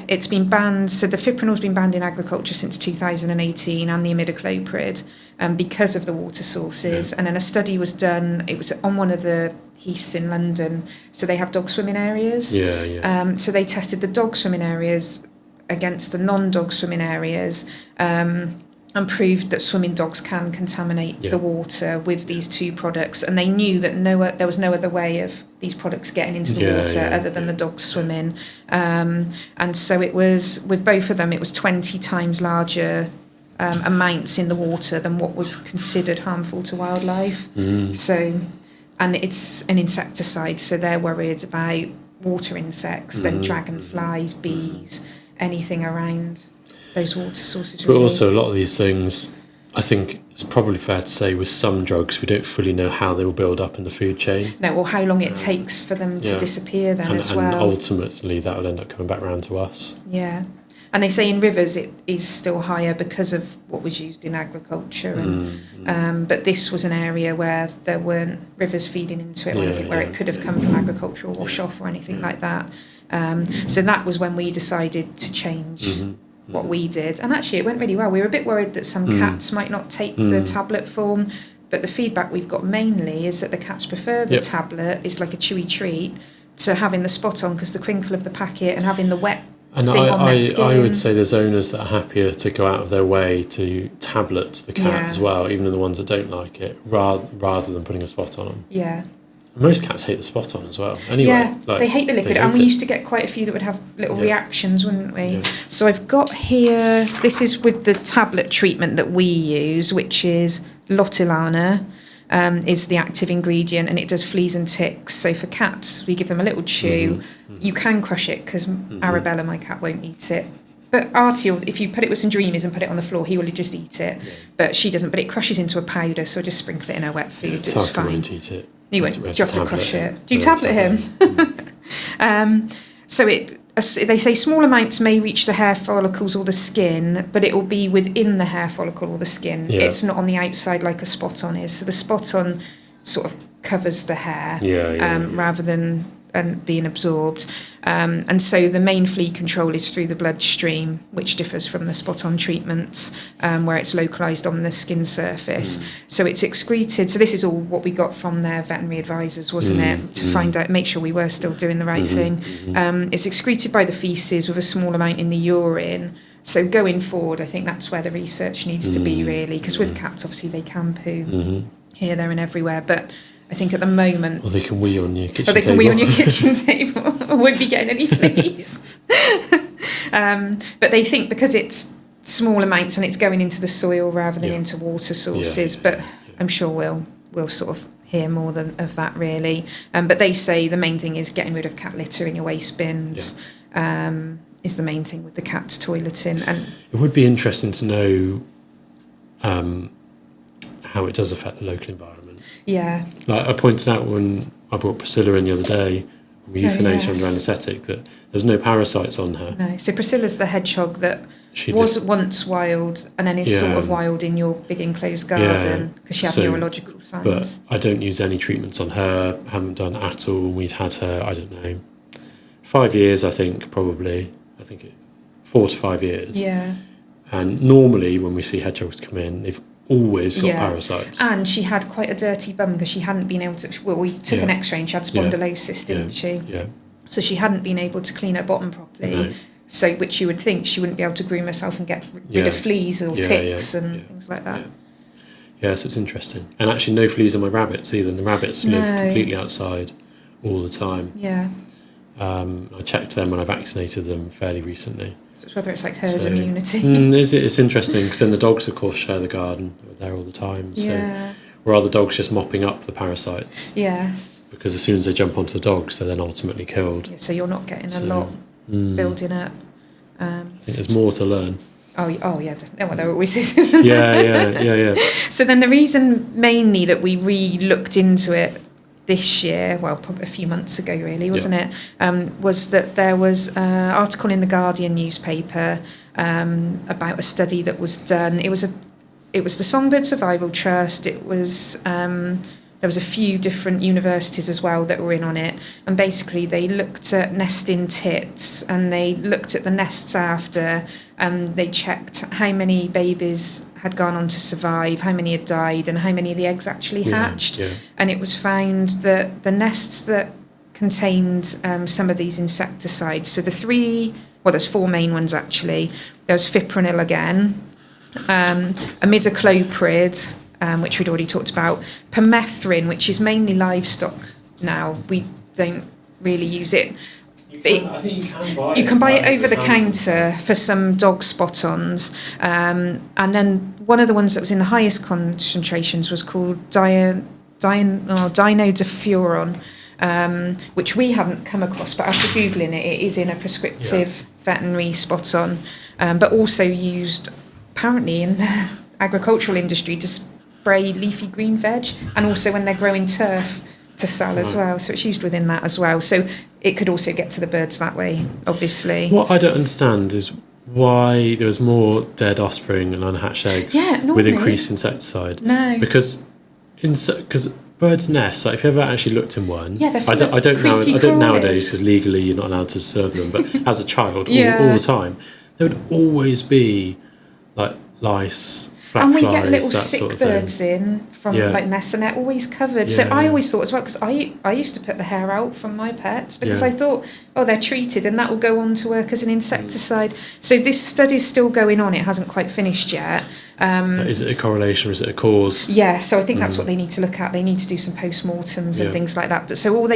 it's been banned. So the fipronil's been banned in agriculture since 2018, and the imidacloprid because of the water sources. And then a study was done. It was on one of the heaths in London, so they have dog swimming areas. So they tested the dog swimming areas against the non-dog swimming areas, and proved that swimming dogs can contaminate the water with these two products. And they knew that there was no other way of these products getting into the water other than the dogs swimming. And so it was, with both of them, it was 20 times larger amounts in the water than what was considered harmful to wildlife. So, and it's an insecticide, so they're worried about water insects, then dragonflies, bees, anything around those water sources. But also a lot of these things, I think it's probably fair to say with some drugs, we don't fully know how they will build up in the food chain. No, or how long it takes for them to disappear then as well. And ultimately that will end up coming back round to us. Yeah. And they say in rivers it is still higher because of what was used in agriculture. And, but this was an area where there weren't rivers feeding into it or anything, where it could have come from agricultural wash-off or anything like that. So that was when we decided to change what we did. And actually it went really well. We were a bit worried that some cats might not take the tablet form, but the feedback we've got mainly is that the cats prefer the tablet. It's like a chewy treat to having the spot on, because the crinkle of the packet and having the wet and thing on their skin. I would say there's owners that are happier to go out of their way to tablet the cat as well, even the ones that don't like it, rather than putting a spot on them. Yeah. Most cats hate the spot on as well. Anyway, they hate the liquid, and we used to get quite a few that would have little reactions, wouldn't we? Yeah. So I've got here, this is with the tablet treatment that we use, which is Lotilana, is the active ingredient, and it does fleas and ticks. So for cats, we give them a little chew. You can crush it, because Arabella, my cat, won't eat it. But Artie, if you put it with some Dreamies and put it on the floor, he will just eat it. Yeah. But she doesn't. But it crushes into a powder, so just sprinkle it in her wet food. It's fine. Won't eat it. You won't. You have to crush it. Do you tablet him? So they say small amounts may reach the hair follicles or the skin, but it will be within the hair follicle or the skin. Yeah. It's not on the outside like a spot on is. So the spot on sort of covers the hair rather than being absorbed. And so the main flea control is through the bloodstream, which differs from the spot-on treatments, where it's localised on the skin surface. So it's excreted. So this is all what we got from their veterinary advisors, wasn't it? To find out, make sure we were still doing the right thing. It's excreted by the faeces with a small amount in the urine. So going forward, I think that's where the research needs to be really, because with cats, obviously they can poo here, there, and everywhere, but I think at the moment, Or they can wee on your kitchen table. or they can wee on your kitchen table. I won't be getting any fleas. But they think because it's small amounts and it's going into the soil rather than into water sources. But I'm sure we'll sort of hear more of that really. But they say the main thing is getting rid of cat litter in your waste bins. Is the main thing with the cat's toileting. And it would be interesting to know how it does affect the local environment. Yeah. Like I pointed out when I brought Priscilla in the other day, we euthanased her under anaesthetic, that there's no parasites on her. No. So Priscilla's the hedgehog that was once wild and then is sort of wild in your big enclosed garden because she had neurological signs. But I don't use any treatments on her, haven't done at all. We'd had her, I don't know, 5 years, I think, probably. 4 to 5 years. Yeah. And normally when we see hedgehogs come in, they've always got parasites. And she had quite a dirty bum because she hadn't been able to... Well, we took an x-ray and she had spondylosis, didn't she? Yeah. So she hadn't been able to clean her bottom properly. No. So, which you would think she wouldn't be able to groom herself and get rid of fleas or ticks and things like that. Yeah, so it's interesting. And actually no fleas on my rabbits either. And the rabbits live completely outside all the time. Yeah. I checked them when I vaccinated them fairly recently. So it's whether it's like herd immunity. It's interesting because then the dogs, of course, share the garden. They're there all the time. So, or are the dogs just mopping up the parasites? Yes. Because as soon as they jump onto the dogs, they're then ultimately killed. Yeah, so you're not getting a lot building up. I think there's more to learn. Oh yeah, definitely. Well, there always is. Yeah. So then the reason mainly that we re-looked into it this year, well, probably a few months ago really, wasn't it, was that there was an article in the Guardian newspaper about a study that was done. It was the Songbird Survival Trust. It was there was a few different universities as well that were in on it, and basically they looked at nesting tits and they looked at the nests after, and they checked how many babies had gone on to survive, how many had died, and how many of the eggs actually hatched. And it was found that the nests that contained some of these insecticides, so there's 4 main ones actually. There was fipronil again, imidacloprid, which we'd already talked about, permethrin, which is mainly livestock now. We don't really use it. I think you can buy it over the counter for some dog spot-ons. And then one of the ones that was in the highest concentrations was called dinodefuron, which we hadn't come across, but after Googling it, it is in a prescriptive veterinary spot-on, but also used apparently in the agricultural industry to spray leafy green veg, and also when they're growing turf to sell as well. So it's used within that as well. So it could also get to the birds that way, obviously. What I don't understand is why there was more dead offspring and unhatched eggs with increased insecticide. No. Because birds' nests, like if you ever actually looked in one, they're I don't crawlers. nowadays because legally you're not allowed to serve them, but as a child, all the time, there would always be like lice, flat and we flies, get little that sick sort of birds thing. in from like nests, and they're always covered. So I always thought as well, because I used to put the hair out from my pets because I thought, they're treated and that will go on to work as an insecticide. So this study's still going on. It hasn't quite finished yet. Is it a correlation or is it a cause? Yeah, so I think that's what they need to look at. They need to do some postmortems and things like that. But so what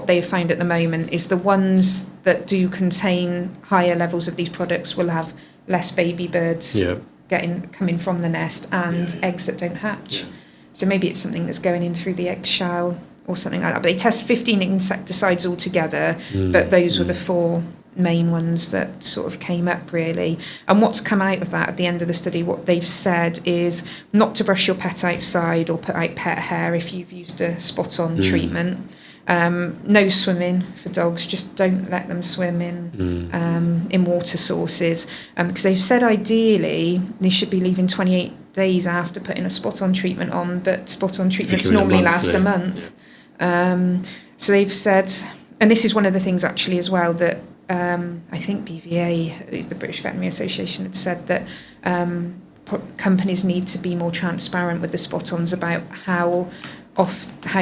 they've found at the moment is the ones that do contain higher levels of these products will have less baby birds coming from the nest and eggs that don't hatch. So maybe it's something that's going in through the eggshell or something like that. But they test 15 insecticides altogether, but those were the 4 main ones that sort of came up really. And what's come out of that at the end of the study, what they've said is not to brush your pet outside or put out pet hair if you've used a spot-on treatment. No swimming for dogs, just don't let them swim in water sources, because they've said ideally they should be leaving 28 days after putting a spot-on treatment on, but spot-on treatments normally last a month. So they've said, and this is one of the things actually as well that I think BVA, the British Veterinary Association, had said that companies need to be more transparent with the spot-ons about how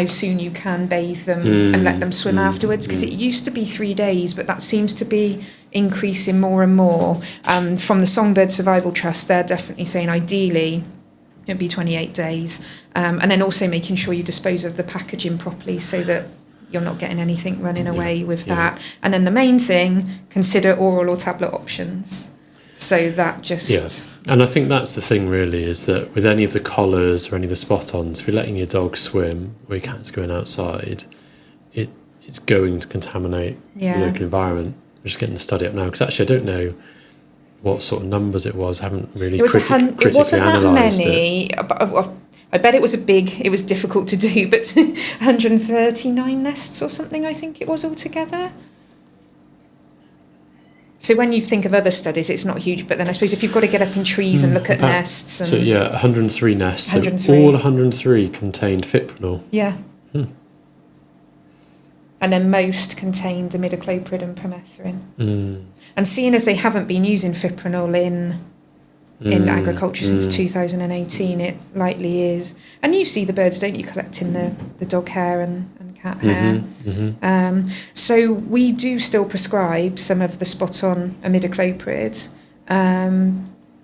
soon you can bathe them and let them swim afterwards, because it used to be 3 days, but that seems to be increasing more and more. From the Songbird Survival Trust, they're definitely saying ideally it'd be 28 days. And then also making sure you dispose of the packaging properly so that you're not getting anything running away with that. And then the main thing, consider oral or tablet options. So that just... Yes, and I think that's the thing really, is that with any of the collars or any of the spot-ons, if you're letting your dog swim or your cat's going outside, it's going to contaminate the local environment. We're just getting the study up now, because actually I don't know what sort of numbers it was. I haven't really critically analysed it. I bet it was it was difficult to do, but 139 nests or something, I think it was altogether. So when you think of other studies, it's not huge, but then I suppose if you've got to get up in trees and look at nests... And 103 nests. 103. So all 103 contained fipronil. Yeah. And then most contained imidacloprid and permethrin. And seeing as they haven't been using fipronil in agriculture since 2018, it likely is. And you see the birds, don't you, collecting the dog hair and cat hair. So we do still prescribe some of the spot-on imidacloprid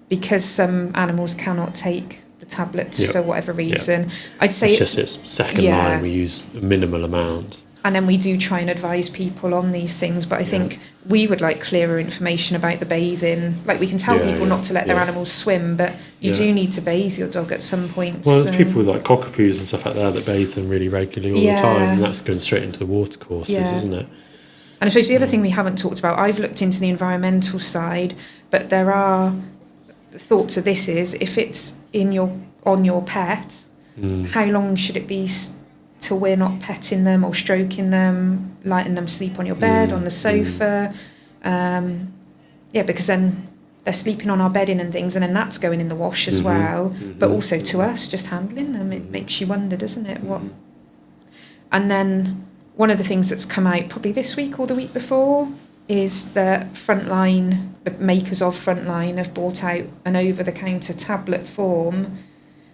because some animals cannot take the tablets for whatever reason. I'd say it's second line, we use a minimal amount. And then we do try and advise people on these things, but I think we would like clearer information about the bathing. Like, we can tell people not to let their animals swim, but you do need to bathe your dog at some point. Well, there's people with like cockapoos and stuff like that bathe them really regularly all the time, and that's going straight into the watercourses, isn't it? And I suppose the other thing we haven't talked about, I've looked into the environmental side, but there are thoughts of this is, if it's on your pet, how long should it be till we're not petting them or stroking them, letting them sleep on your bed, on the sofa? Because then they're sleeping on our bedding and things, and then that's going in the wash as well. But also to us, just handling them, it makes you wonder, doesn't it? And then one of the things that's come out probably this week or the week before is that Frontline, the makers of Frontline, have brought out an over-the-counter tablet form.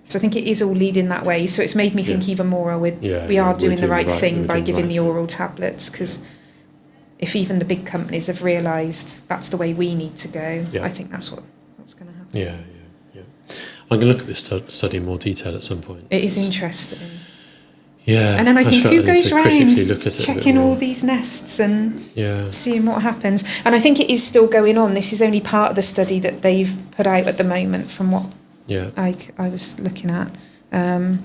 So I think it is all leading that way. So it's made me think even more we are doing the right thing by giving the oral tablets, because if even the big companies have realised that's the way we need to go, I think that's what's going to happen. Yeah. I'm going to look at this study in more detail at some point. It is interesting. Yeah. And then I think who goes around checking all more. These nests and seeing what happens? And I think it is still going on. This is only part of the study that they've put out at the moment from what I was looking at. And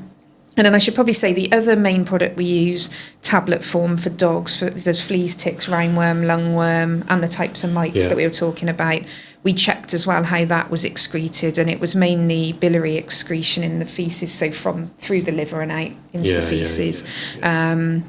then I should probably say the other main product we use, tablet form for dogs, there's fleas, ticks, roundworm, lungworm, and the types of mites that we were talking about. We checked as well how that was excreted, and it was mainly biliary excretion in the faeces, so through the liver and out into the faeces. And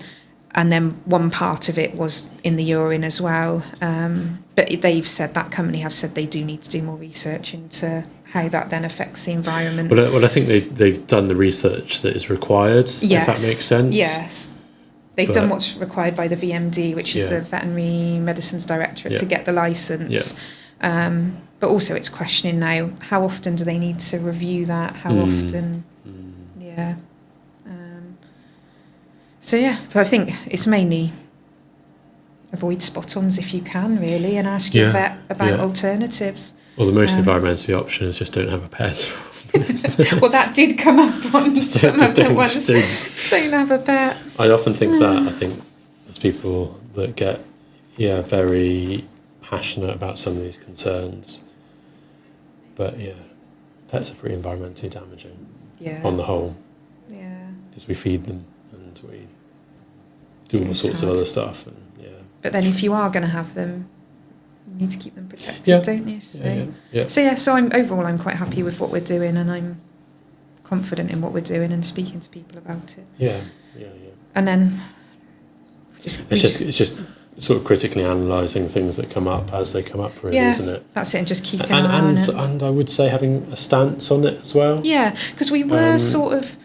then one part of it was in the urine as well. But that company have said they do need to do more research into how that then affects the environment. Well, I think they've done the research that is required, if that makes sense. Yes. They've done what's required by the VMD, which is the Veterinary Medicines Directorate, to get the licence. But also it's questioning now, how often do they need to review that? How often? But I think it's mainly avoid spot-ons if you can, really, and ask your vet about alternatives. Well, the most environmental option is just don't have a pet. Well, that did come up on some of the ones. Don't have a pet. I often think that. I think there's people that get very passionate about some of these concerns. But pets are pretty environmentally damaging on the whole. Yeah. Because we feed them and we do all sorts of other stuff. And, But then if you are going to have them, you need to keep them protected, don't you? So I'm quite happy with what we're doing, and I'm confident in what we're doing and speaking to people about it. Yeah. And then it's just sort of critically analysing things that come up as they come up, really, isn't it? That's it, and just keeping an eye on it. And I would say having a stance on it as well. Yeah, because we were sort of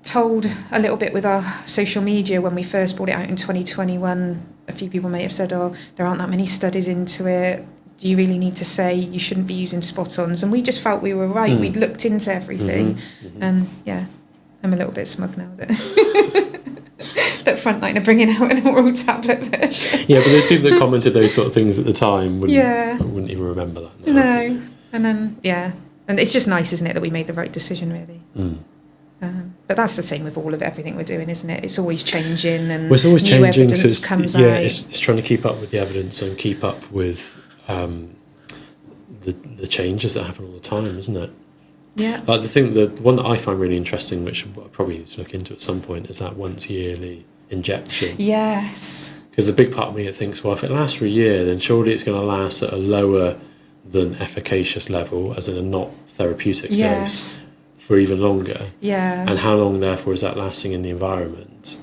told a little bit with our social media when we first brought it out in 2021. A few people may have said, there aren't that many studies into it. Do you really need to say you shouldn't be using spot-ons? And we just felt we were right. We'd looked into everything. And I'm a little bit smug now that that Frontline are bringing out an oral tablet version. Yeah, but those people that commented those sort of things at the time Yeah. wouldn't even remember that now. No. And then, yeah. And it's just nice, isn't it, that we made the right decision, really. But that's the same with all of everything we're doing, isn't it? It's always changing, and Well, it's always new changing, evidence so comes yeah, out. it's trying to keep up with the evidence and keep up with the changes that happen all the time, isn't it? Yeah. Like the one that I find really interesting, which I probably need to look into at some point, is that once yearly injection. Yes. Because a big part of me that thinks, well, if it lasts for a year, then surely it's going to last at a lower than efficacious level, as in a not therapeutic dose, for even longer. Yeah. And how long, therefore, is that lasting in the environment?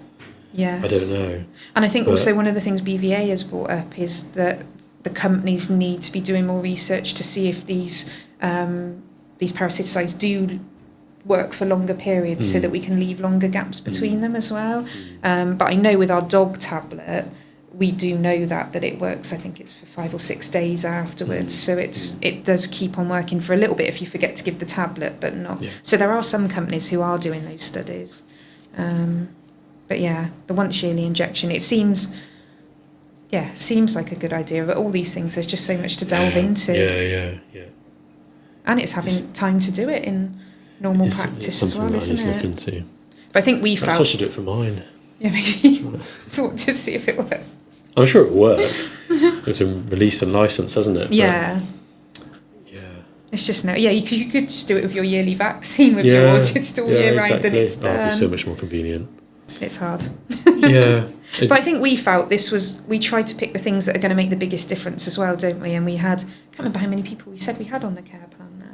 Yes. I don't know. And I think also one of the things BVA has brought up is that the companies need to be doing more research to see if these parasiticides do work for longer periods, so that we can leave longer gaps between them as well. But I know with our dog tablet, we do know that it works. I think it's for 5 or 6 days afterwards. So it does keep on working for a little bit if you forget to give the tablet, but not. Yeah. So there are some companies who are doing those studies. But yeah, the once yearly injection, it seems like a good idea. But all these things, there's just so much to delve into. Yeah. And it's having time to do it in normal practice as well, isn't it? Something I need to look into. But I think we felt... I should do it for mine. Yeah, maybe talk to see if it works. I'm sure it will work. It's been released and licensed, hasn't it? Yeah. Yeah. It's just you could just do it with your yearly vaccine with yours. It's all year round and it's done. That'd be so much more convenient. It's hard. Yeah. But I think we felt we tried to pick the things that are going to make the biggest difference as well, don't we? And we had, I can't remember how many people we said we had on the care plan now.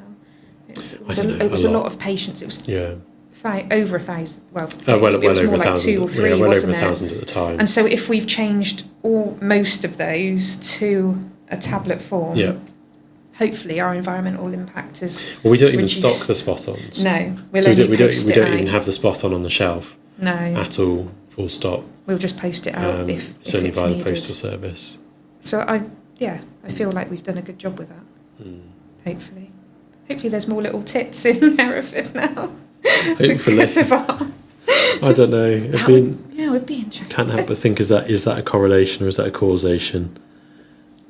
It was a lot of patients. It was over 1,000. Well, well it was over more like 1,000. 2 or 3, well wasn't over it? 1,000 at the time. And so if we've changed most of those to a tablet form, hopefully our environmental impact is we don't even stock the spot-ons. No, we don't even have the spot-on on the shelf. No. At all. Full stop. We'll just post it out if it's only via needed. the postal service. So I feel like we've done a good job with that. Hopefully there's more little tits in Hereford now. Hopefully. Because of our... I don't know. It would be interesting. Can't help but think, is that a correlation or is that a causation?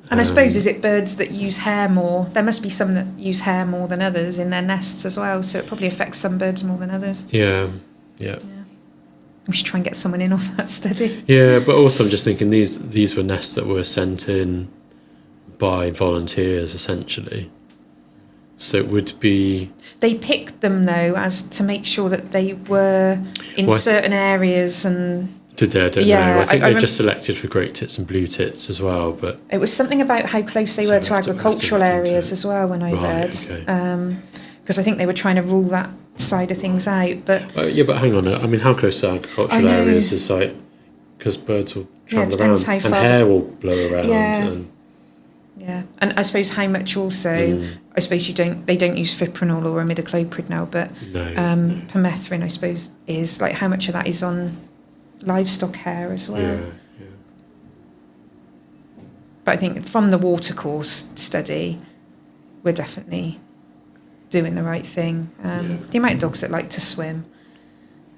And I suppose, is it birds that use hair more? There must be some that use hair more than others in their nests as well, so it probably affects some birds more than others. Yeah. We should try and get someone in off that study. Yeah, but also I'm just thinking these were nests that were sent in by volunteers, essentially. So it would be... They picked them, though, as to make sure that they were in certain areas and... I don't know. I think they're just selected for great tits and blue tits as well, but... It was something about how close they were to agricultural areas as well when I read. Okay. Because I think they were trying to rule that side of things out, but... but hang on. I mean, how close to agricultural areas is like... Because birds will travel around and hair will blow around. Yeah, and I suppose how much also... I suppose they don't use fipronil or imidacloprid now, but permethrin, I suppose, is like how much of that is on livestock hair as well. Yeah. But I think from the watercourse study, we're definitely doing the right thing. The amount of dogs that like to swim,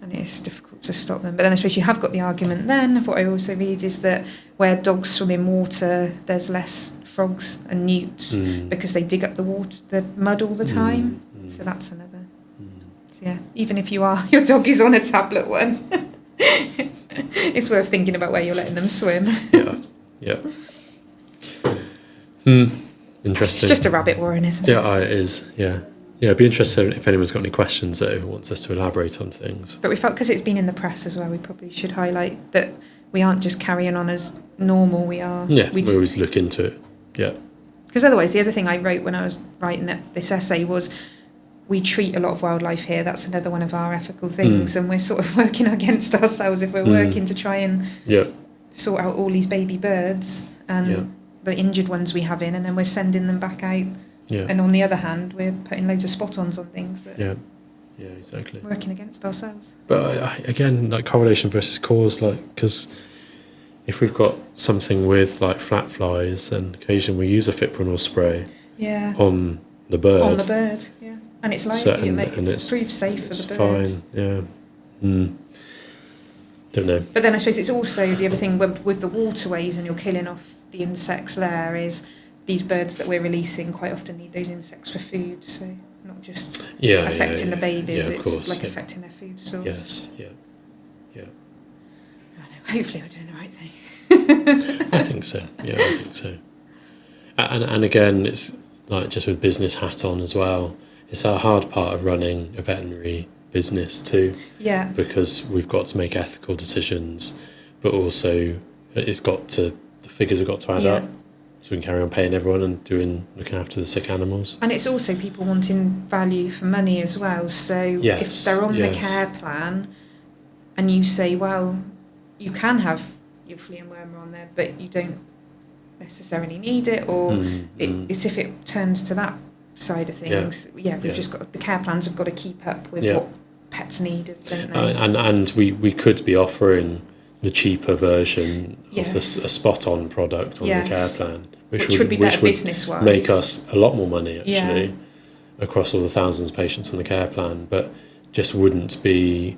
and it's difficult to stop them. But then I suppose you have got the argument then of what I also read is that where dogs swim in water, there's less frogs and newts because they dig up the mud all the time. So that's another. So yeah, even if your dog is on a tablet one, it's worth thinking about where you're letting them swim. Yeah. Interesting. It's just a rabbit warren, isn't it? Yeah, it is. Yeah. It'd be interesting if anyone's got any questions though, who wants us to elaborate on things. But we felt because it's been in the press as well, we probably should highlight that we aren't just carrying on as normal. We are. Yeah, we always look into it. Yeah. Because otherwise, the other thing I wrote when I was writing this essay was, we treat a lot of wildlife here. That's another one of our ethical things, and we're sort of working against ourselves if we're working to try and sort out all these baby birds and the injured ones we have in, and then we're sending them back out. Yeah. And on the other hand, we're putting loads of spot-ons on things that exactly. Working against ourselves. But again, like correlation versus cause, like because if we've got something with like flat flies, then occasionally we use a fipronil spray on the bird. And it's like it's proved safe for the birds. It's fine, Don't know. But then I suppose it's also the other thing with the waterways, and you're killing off the insects there, is these birds that we're releasing quite often need those insects for food, so not just affecting the babies, it's course, affecting their food source. Yes, yeah. I know, hopefully we're doing the right thing. I think so, And again, it's like just with business hat on as well, it's a hard part of running a veterinary business too. Yeah. Because we've got to make ethical decisions, but also the figures have got to add up, so we can carry on paying everyone and looking after the sick animals. And it's also people wanting value for money as well. So if they're on the care plan and you say, well, you can have your flea and wormer on there, but you don't necessarily need it, or it's if it turns to that side of things. We've just got, the care plans have got to keep up with what pets need, don't they? And we could be offering the cheaper version of a spot-on product on the care plan, which would be better business-wise, make us a lot more money actually across all the thousands of patients on the care plan, but just wouldn't be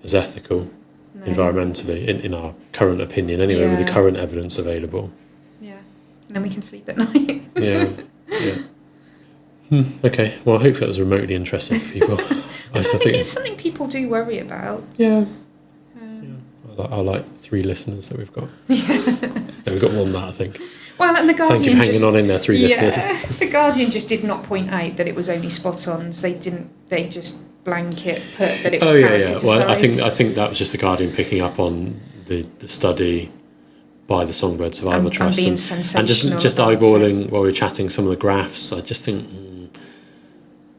as ethical environmentally in our current opinion anyway, with the current evidence available. And then we can sleep at night. Okay, well hopefully that was remotely interesting for people. I think it's something people do worry about. Our like 3 listeners that we've got. No, we've got more than that, I think. Well, and the Guardian, thank you for hanging on in there, 3 listeners. The Guardian just did not point out that it was only spot-ons. They just blanket put that it was parasiticides. Well, I think that was just the Guardian picking up on the study by the Songbird Survival Trust and just eyeballing while we were chatting some of the graphs. I just think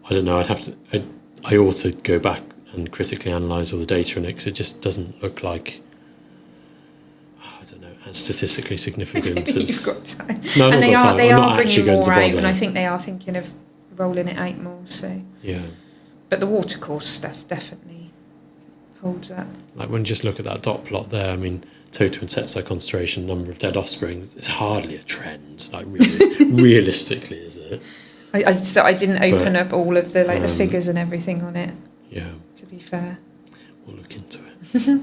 I don't know. I ought to go back and critically analyse all the data in it, because it just doesn't look like, I don't know, as statistically significant as... You've got time. No, I've not got time. They I'm are not bringing going to more out, bother. and I think they are thinking of rolling it out more. So but the watercourse stuff definitely holds up. Like when you just look at that dot plot there, I mean, total insecticide concentration, number of dead offspring, it's hardly a trend. Like really, realistically, is it? I didn't open up all of the the figures and everything on it. Yeah. To be fair. We'll look into it.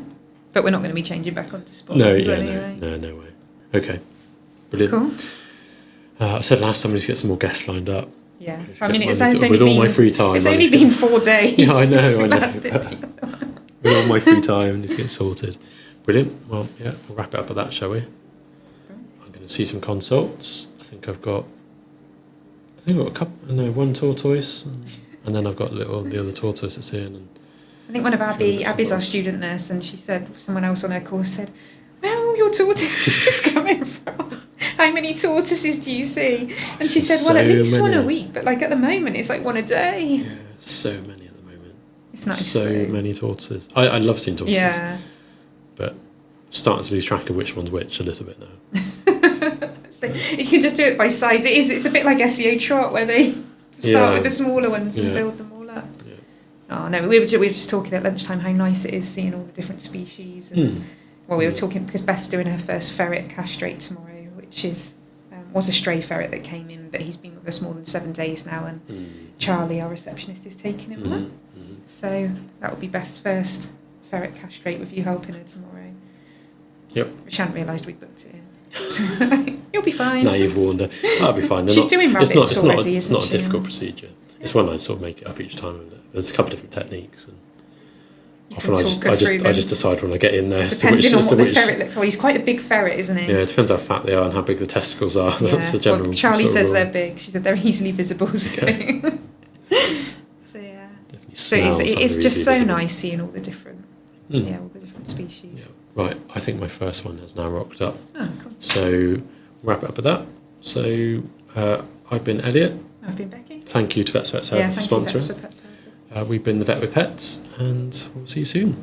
But we're not going to be changing back onto spots anyway. No way. Okay. Brilliant. Cool. I said last time we need to get some more guests lined up. Yeah. I mean, it's only with all my free time. It's only been 4 days. Yeah, I know. With all my free time, I need to get sorted. Brilliant. Well, we'll wrap it up with that, shall we? I'm going to see some consults. I think I've got a couple. No, 1 tortoise, and then I've got the other tortoise that's in. And I think one of Abby's our student nurse, and she said, someone else on her course said, "Where are all your tortoises coming from? How many tortoises do you see?" And she said, "Well, at least one a week, but at the moment it's 1 a day." Yeah, so many at the moment. It's nice. So many tortoises. I love seeing tortoises. Yeah. But I'm starting to lose track of which one's which a little bit now. So you can just do it by size. It's a bit like SEO Trot, where they start with the smaller ones and build them all up. Yeah. Oh no, we were just talking at lunchtime how nice it is seeing all the different species. And we were talking because Beth's doing her first ferret castrate tomorrow, which was a stray ferret that came in, but he's been with us more than 7 days now, and Charlie, our receptionist, is taking him up. So that will be Beth's first ferret castrate with you helping her tomorrow. Yep. Which I hadn't realised we'd booked it in. So, you'll be fine. No, you've warned her. That'll be fine. She's doing rabbits already, It's not a difficult procedure. It's one I sort of make it up each time. There's a couple of different techniques, and often I just decide when I get in there. Depending on what the ferret looks like. He's quite a big ferret, isn't he? Yeah, it depends how fat they are and how big the testicles are. Yeah. That's the general. Well, Charlie says rule. they're big. She said they're easily visible. So, yeah. So it's just so nice seeing all the different, all the different species. Yeah. Right, I think my first one has now rocked up. Oh, cool. So wrap it up with that. So I've been Elliot. I've been Becky. Thank you to Vets for sponsoring. Thank you, Vets for Pets. We've been the Vet with Pets, and we'll see you soon.